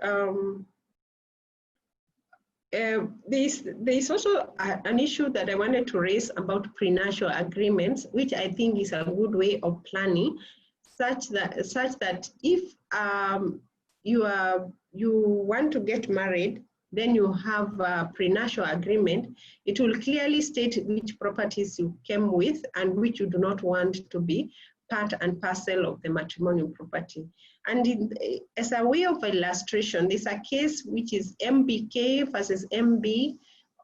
B: there's also an issue that I wanted to raise about prenuptial agreements, which I think is a good way of planning, such that if you want to get married, then you have a prenuptial agreement. It will clearly state which properties you came with and which you do not want to be part and parcel of the matrimonial property. And as a way of illustration, there's a case which is MBK versus MB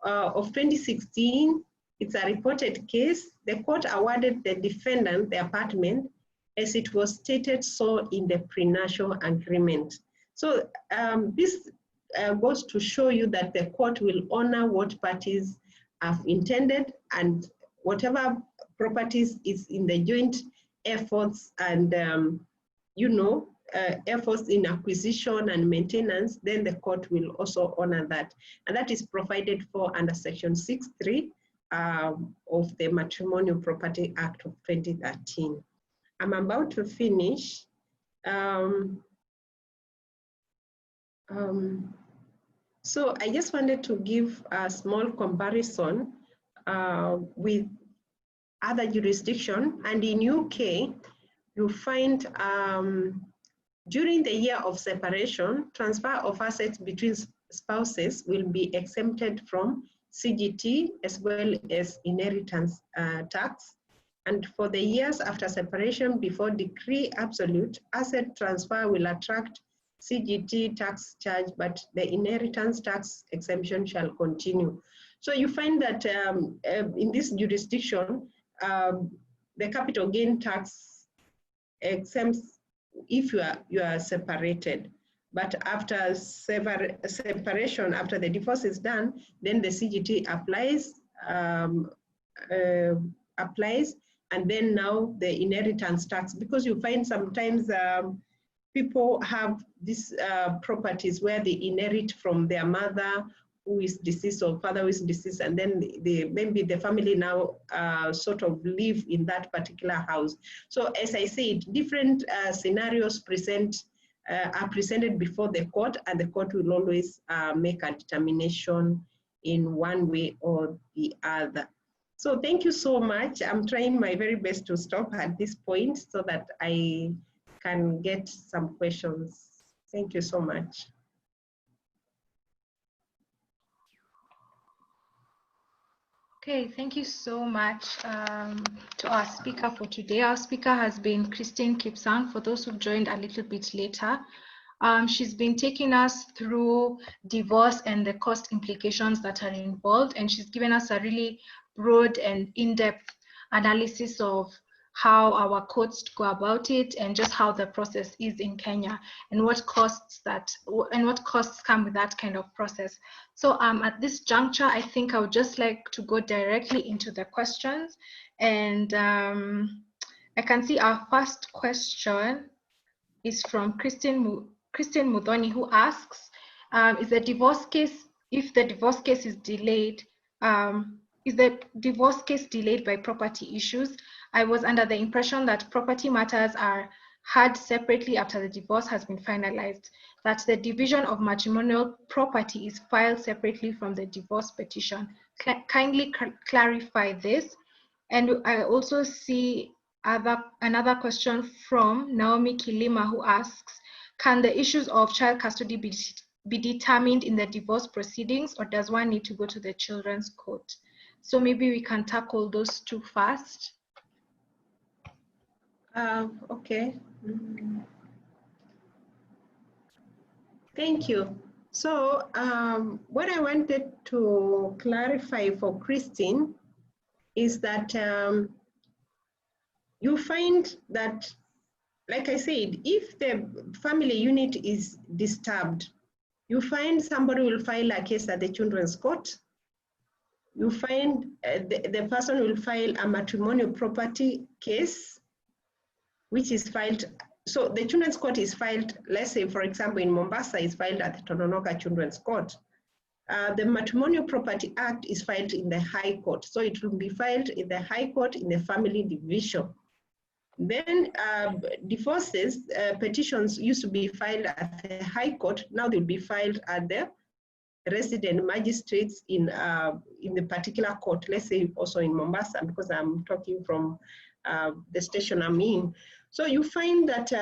B: of 2016. It's a reported case. The court awarded the defendant the apartment as it was stated so in the prenuptial agreement. So this goes to show you that the court will honor what parties have intended, and whatever properties is in the joint efforts and efforts in acquisition and maintenance, then the court will also honor that. And that is provided for under Section 6.3 of the Matrimonial Property Act of 2013. I'm about to finish. So I just wanted to give a small comparison with other jurisdiction. And in UK, you find during the year of separation, transfer of assets between spouses will be exempted from CGT as well as inheritance tax. And for the years after separation, before decree absolute, asset transfer will attract CGT tax charge, but the inheritance tax exemption shall continue. So you find that in this jurisdiction, the capital gain tax exempts if you are separated. But after separation, after the divorce is done, then the CGT applies, and then now the inheritance tax, because you find sometimes people have these properties where they inherit from their mother who is deceased or father who is deceased, and then maybe the family now sort of live in that particular house. So as I said, different scenarios are presented before the court, and the court will always make a determination in one way or the other. So thank you so much. I'm trying my very best to stop at this point so that I can get some questions. Thank you so much.
A: Okay, thank you so much to our speaker for today. Our speaker has been Christine Kipsang, for those who've joined a little bit later. She's been taking us through divorce and the cost implications that are involved, and she's given us a really broad and in-depth analysis of how our courts go about it, and just how the process is in Kenya, and what costs come with that kind of process. So at this juncture, I think I would just like to go directly into the questions, and I can see our first question is from Christine Mudhoni, who asks, if the divorce case is delayed, is the divorce case delayed by property issues? I was under the impression that property matters are heard separately after the divorce has been finalized, that the division of matrimonial property is filed separately from the divorce petition. Kindly clarify this. And I also see another question from Naomi Kilima, who asks, can the issues of child custody be determined in the divorce proceedings, or does one need to go to the children's court? So maybe we can tackle those two first.
B: Okay. Thank you. So what I wanted to clarify for Christine is that you find that, like I said, if the family unit is disturbed, you find somebody will file a case at the children's court. You find the person will file a matrimonial property case, which is filed. So the children's court is filed, let's say, for example, in Mombasa, is filed at the Tononoka Children's Court. The Matrimonial Property Act is filed in the High Court. So it will be filed in the High Court in the Family Division. Then divorces, petitions used to be filed at the High Court. Now they'll be filed at the resident magistrates in the particular court. Let's say also in Mombasa, because I'm talking from the station I'm in. So you find that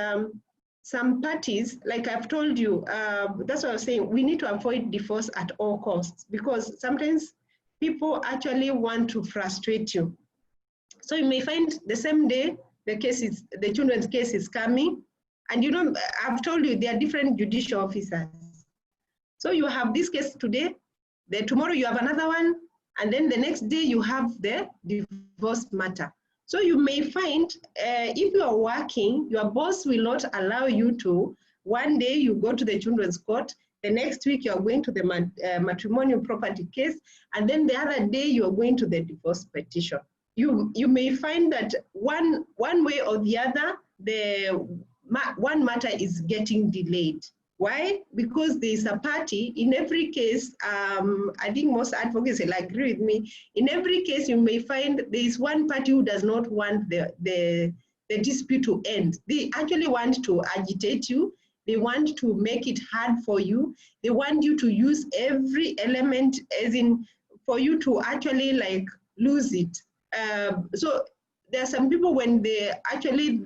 B: some parties, like I've told you, that's what I was saying, we need to avoid divorce at all costs, because sometimes people actually want to frustrate you. So you may find the same day the children's case is coming, and you know, I've told you there are different judicial officers. So you have this case today, then tomorrow you have another one, and then the next day you have the divorce matter. So you may find if you are working, your boss will not allow you to, one day you go to the children's court, the next week you are going to the matrimonial property case, and then the other day you are going to the divorce petition. You may find that one way or the other, one matter is getting delayed. Why? Because there is a party in every case. I think most advocates will agree with me. In every case, you may find there is one party who does not want the dispute to end. They actually want to agitate you. They want to make it hard for you. They want you to use every element, as in for you to actually like lose it. So there are some people, when they actually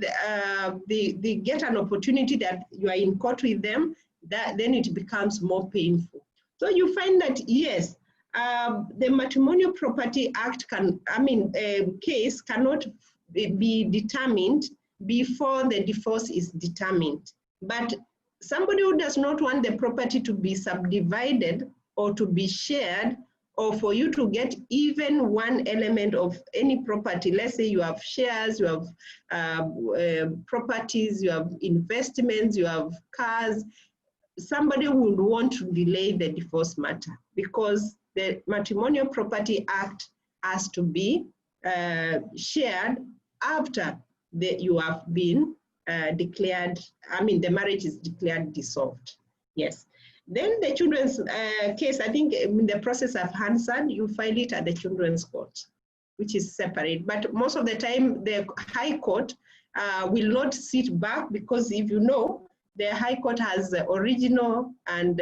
B: they get an opportunity that you are in court with them, then it becomes more painful. So you find that yes, the Matrimonial Property Act case cannot be determined before the divorce is determined. But somebody who does not want the property to be subdivided or to be shared, or for you to get even one element of any property, let's say you have shares, you have properties, you have investments, you have cars, somebody would want to delay the divorce matter, because the Matrimonial Property Act has to be shared after you have been declared, the marriage is declared dissolved. Yes. Then the children's case, I think in the process of answered, you file it at the children's court, which is separate. But most of the time, the High Court will not sit back, because if you know, the High Court has original and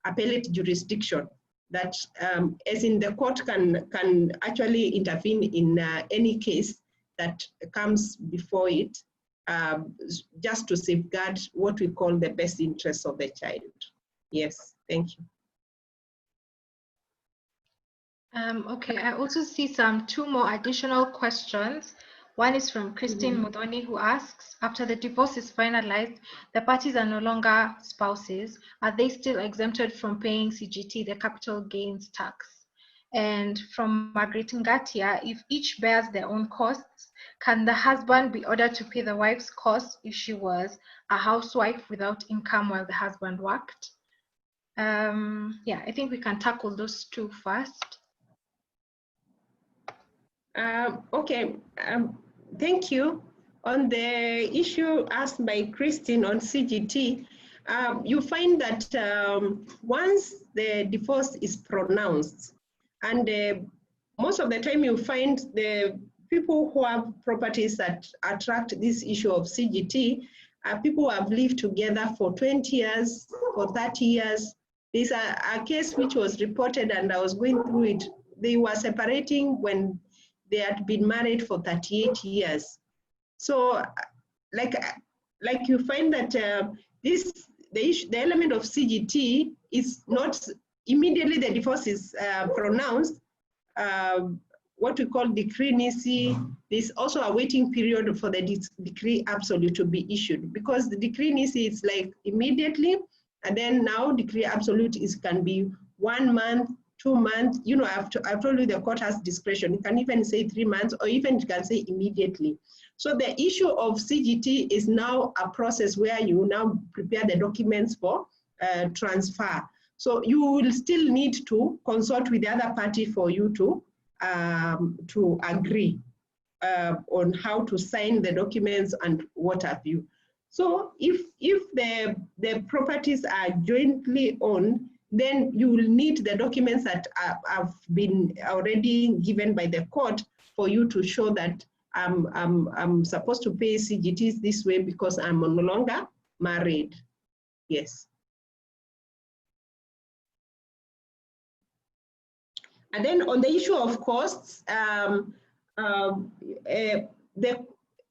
B: appellate jurisdiction, that as in the court can actually intervene in any case that comes before it, just to safeguard what we call the best interests of the child. Yes, thank you.
A: Okay, I also see two more additional questions. One is from Christine Mudhoni, who asks, after the divorce is finalized, the parties are no longer spouses. Are they still exempted from paying CGT, the capital gains tax? And from Margaret Ngatia, if each bears their own costs, can the husband be ordered to pay the wife's costs if she was a housewife without income while the husband worked? Yeah, I think we can tackle those two first.
B: Okay, thank you. On the issue asked by Christine on CGT, you find that once the divorce is pronounced, and most of the time you find the people who have properties that attract this issue of CGT are people who have lived together for 20 years, for 30 years. There's a case which was reported, and I was going through it. They were separating when they had been married for 38 years. So like you find that the element of CGT is not immediately the divorce is pronounced, what we call decree nisi. There's also a waiting period for the decree absolute to be issued, because the decree nisi is like immediately, and then now decree absolute can be 1 month, 2 months. You know, I've told you the court has discretion. It can even say 3 months, or even it can say immediately. So the issue of CGT is now a process where you now prepare the documents for transfer. So you will still need to consult with the other party for you to agree on how to sign the documents and what have you. So if the properties are jointly owned, then you will need the documents that have been already given by the court for you to show that I'm supposed to pay CGTs this way because I'm no longer married. Yes. And then on the issue of costs,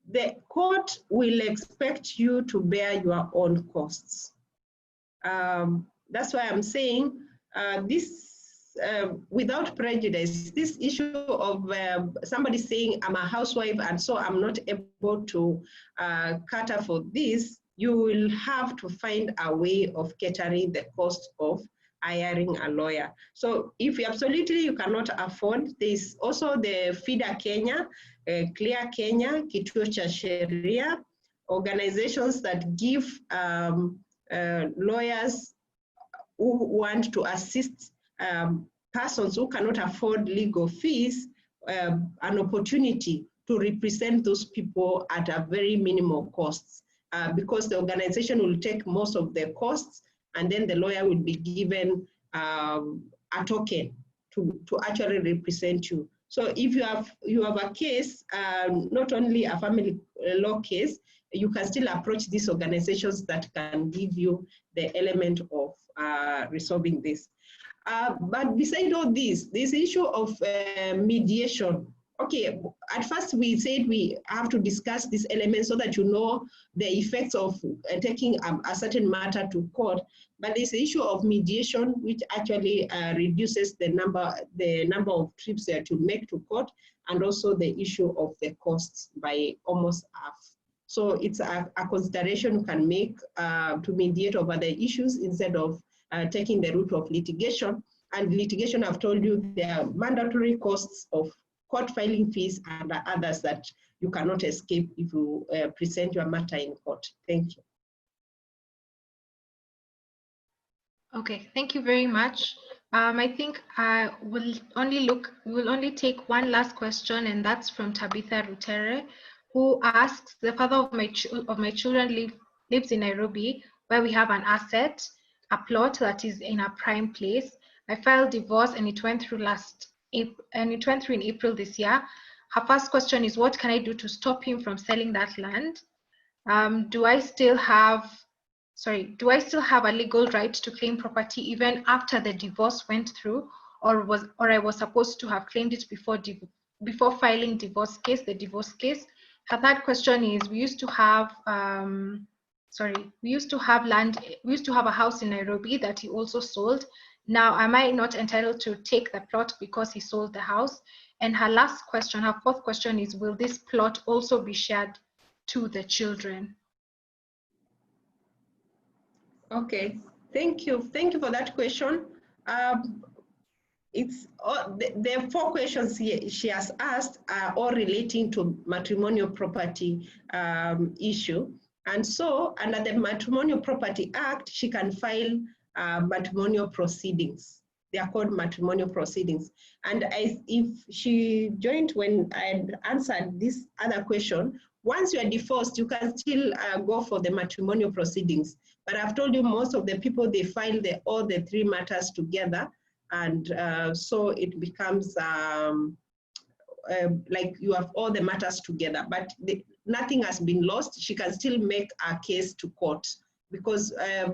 B: the court will expect you to bear your own costs. That's why I'm saying without prejudice, this issue of somebody saying I'm a housewife and so I'm not able to cater for this, you will have to find a way of catering the cost of hiring a lawyer. So if you cannot afford, there's also the FIDA Kenya, Clear Kenya, Kituo cha Sheria, organizations that give lawyers who want to assist persons who cannot afford legal fees an opportunity to represent those people at a very minimal costs, because the organization will take most of the costs, and then the lawyer will be given a token to actually represent you. So if you have a case, not only a family law case, you can still approach these organizations that can give you the element of resolving this. But beside all this issue of mediation. Okay, at first we said we have to discuss this element so that you know the effects of taking a certain matter to court. But there's the issue of mediation, which actually reduces the number of trips that you make to court, and also the issue of the costs by almost half. So it's a consideration you can make to mediate over the issues instead of taking the route of litigation. And litigation, I've told you, there are mandatory costs of court filing fees and others that you cannot escape if you present your matter in court. Thank you.
A: Okay, thank you very much. I think I will only take one last question, and that's from Tabitha Rutere, who asks, the father of my children lives in Nairobi, where we have an asset, a plot that is in a prime place. I filed divorce and it went through in April this year. Her first question is, what can I do to stop him from selling that land? Do I still have a legal right to claim property even after the divorce went through, or I was supposed to have claimed it before filing the divorce case? Her third question is, we used to have a house in Nairobi that he also sold. Now, am I not entitled to take the plot because he sold the house? And her fourth question is, will this plot also be shared to the children?
B: Okay, thank you. Thank you for that question. it's the 4 questions she has asked are all relating to matrimonial property issue. And so under the Matrimonial Property Act, she can file matrimonial proceedings. They are called matrimonial proceedings. And if she joined when I answered this other question, once you are divorced, you can still go for the matrimonial proceedings. But I've told you most of the people, they file all the 3 matters together. And so it becomes like you have all the matters together, but nothing has been lost. She can still make a case to court. Because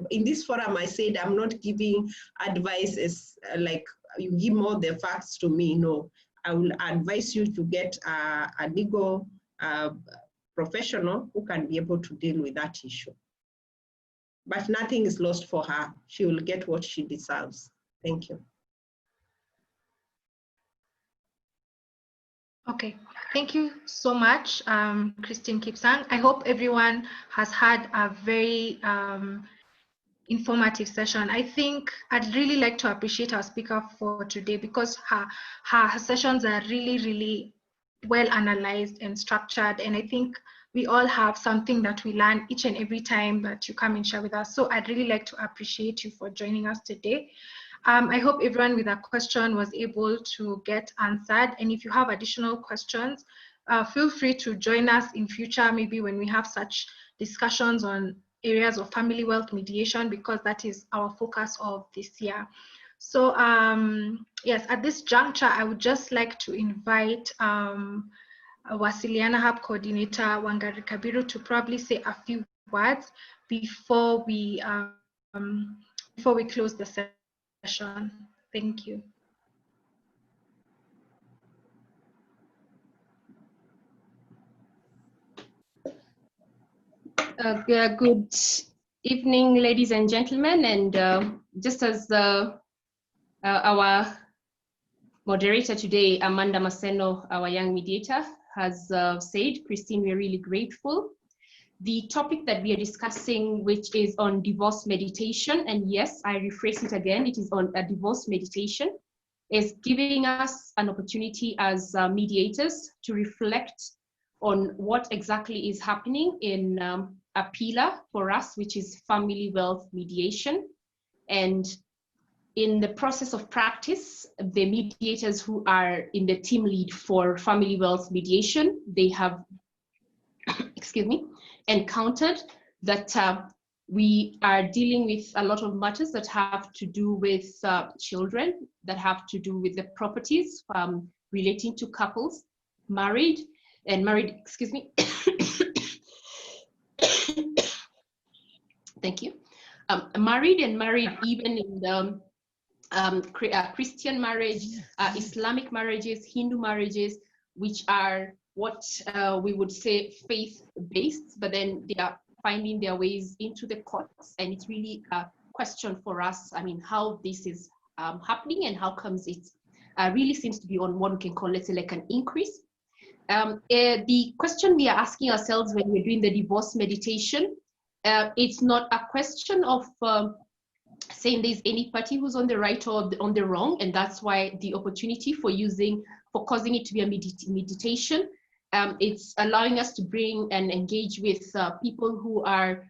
B: in this forum, I said, I'm not giving advice as like you give more the facts to me. No, I will advise you to get a legal professional who can be able to deal with that issue. But nothing is lost for her. She will get what she deserves. Thank you.
A: Okay, thank you so much, Christine Kipsang. I hope everyone has had a very informative session. I think I'd really like to appreciate our speaker for today because her sessions are really well analyzed and structured, and I think we all have something that we learn each and every time that you come and share with us. So I'd really like to appreciate you for joining us today. I hope everyone with a question was able to get answered. And if you have additional questions, feel free to join us in future, maybe when we have such discussions on areas of family wealth mediation, because that is our focus of this year. So yes, at this juncture, I would just like to invite WASILIANAHUB coordinator Wangari Kabiru to probably say a few words before we close the session. Thank you.
C: Good evening, ladies and gentlemen. And just as our moderator today, Amanda Maseno, our young mediator, has said, Christine, we're really grateful. The topic that we are discussing, which is on divorce meditation, and yes, I rephrase it again, it is on a divorce meditation, is giving us an opportunity as mediators to reflect on what exactly is happening in a pillar for us, which is family wealth mediation. And in the process of practice, the mediators who are in the team lead for family wealth mediation, they have, excuse me, encountered that we are dealing with a lot of matters that have to do with children, that have to do with the properties relating to couples, married, excuse me. Thank you. Married even in the Christian marriage, Islamic marriages, Hindu marriages, which are what we would say faith-based, but then they are finding their ways into the courts. And it's really a question for us, I mean, how this is happening and how comes it really seems to be on what we can call, let's say, like an increase. The question we are asking ourselves when we're doing the divorce meditation, it's not a question of saying there's any party who's on the right or on the wrong, and that's why the opportunity for causing it to be a meditation. It's allowing us to bring and engage with people who are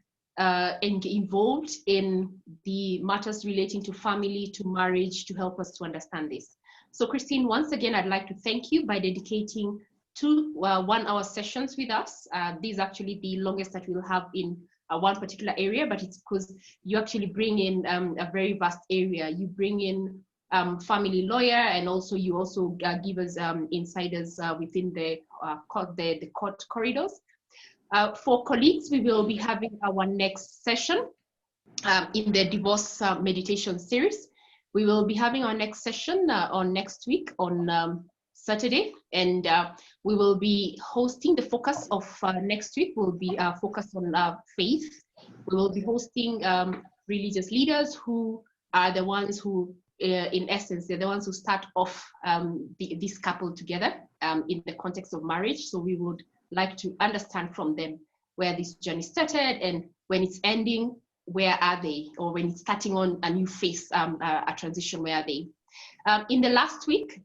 C: involved in the matters relating to family, to marriage, to help us to understand this. So Christine, once again, I'd like to thank you by dedicating 2 one-hour sessions with us. This is actually the longest that we'll have in one particular area, but it's because you actually bring in a very vast area. You bring in family lawyer, and also you also give us insiders within the court corridors. For colleagues, we will be having our next session in the divorce meditation series. We will be having our next session on next week on Saturday, and we will be hosting the focus of next week will be focused on faith. We will be hosting religious leaders who are the ones who, in essence, they're the ones who start off this couple together in the context of marriage. So we would like to understand from them where this journey started, and when it's ending, where are they? Or when it's starting on a new phase, a transition, where are they? In the last week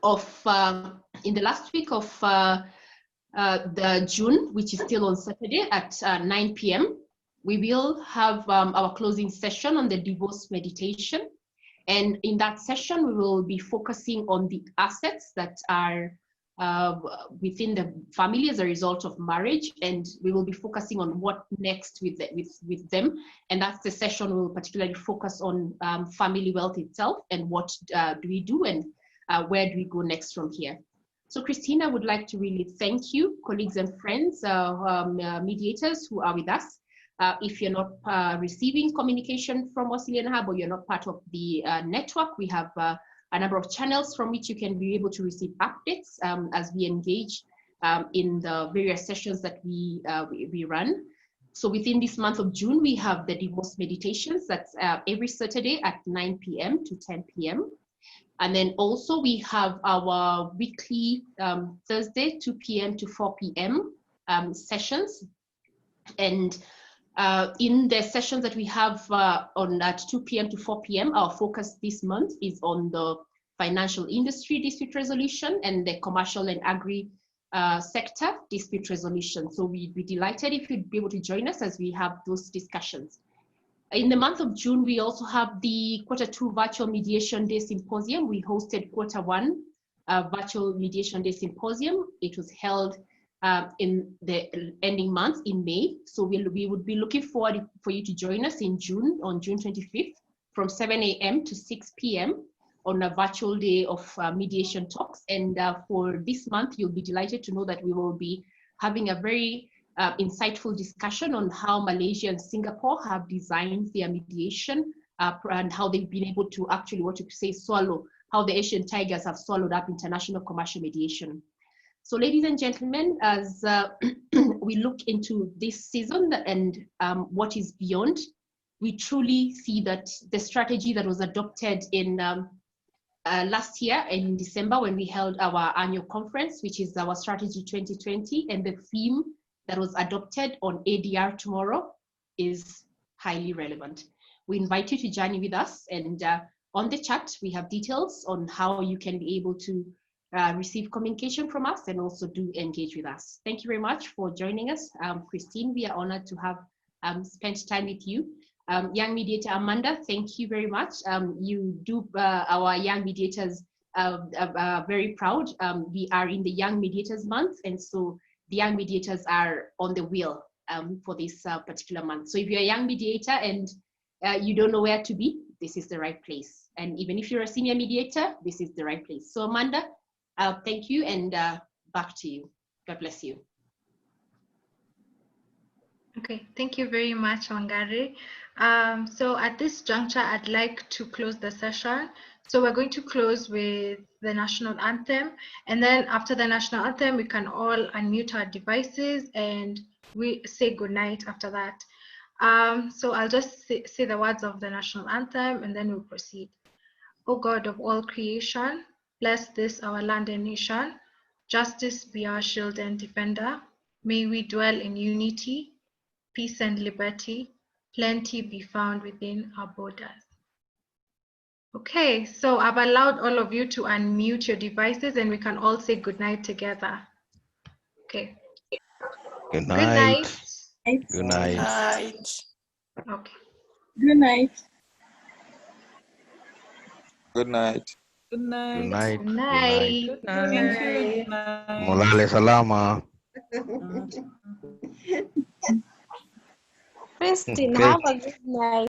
C: of the June, which is still on Saturday at 9 p.m., we will have our closing session on the divorce meditation. And in that session, we will be focusing on the assets that are within the family as a result of marriage, and we will be focusing on what next with them. And that's the session we will particularly focus on family wealth itself and what do we do and where do we go next from here. So Christina, I would like to really thank you, colleagues and friends, mediators who are with us. If you're not receiving communication from WASILIANAHUB or you're not part of the network, we have a number of channels from which you can be able to receive updates as we engage in the various sessions that we run. So within this month of June, we have the divorce meditations. That's every Saturday at 9 p.m. to 10 p.m. And then also we have our weekly Thursday, 2 p.m. to 4 p.m. Sessions. And in the sessions that we have on at 2 p.m. to 4 p.m., our focus this month is on the financial industry dispute resolution and the commercial and agri sector dispute resolution. So we'd be delighted if you'd be able to join us as we have those discussions. In the month of June, we also have the Q2 Virtual Mediation Day Symposium. We hosted Q1 Virtual Mediation Day Symposium. It was held in the ending month in May. So we would be looking forward for you to join us in June, on June 25th, from 7 a.m. to 6 p.m. on a virtual day of mediation talks. And for this month, you'll be delighted to know that we will be having a very insightful discussion on how Malaysia and Singapore have designed their mediation and how they've been able to actually, swallow, how the Asian tigers have swallowed up international commercial mediation. So ladies and gentlemen, as we look into this season and what is beyond, we truly see that the strategy that was adopted in last year in December when we held our annual conference, which is our Strategy 2020, and the theme that was adopted on ADR tomorrow is highly relevant. We invite you to journey with us, and on the chat, we have details on how you can be able to receive communication from us and also do engage with us. Thank you very much for joining us. Christine, we are honored to have spent time with you. Young Mediator Amanda, thank you very much. You do our Young Mediators very proud. We are in the Young Mediators month, and so the Young Mediators are on the wheel for this particular month. So if you're a young mediator and you don't know where to be, this is the right place. And even if you're a senior mediator, this is the right place. So Amanda, thank you, and back to you. God bless you.
A: Okay, thank you very much, Wangari. So at this juncture, I'd like to close the session. So we're going to close with the national anthem, and then after the national anthem, we can all unmute our devices and we say goodnight after that. So I'll just say the words of the national anthem and then we'll proceed. O God of all creation, bless this our land and nation. Justice be our shield and defender. May we dwell in unity, peace and liberty. Plenty be found within our borders. Okay, so I've allowed all of you to unmute your devices and we can all say goodnight together. Okay.
D: Good night.
A: Good night.
D: Good night.
A: Okay.
E: Good night.
F: Good night.
D: Good night.
A: Good night.
E: Good night.
D: Mulale salama.
G: Christine,
D: Okay.
G: have a good night.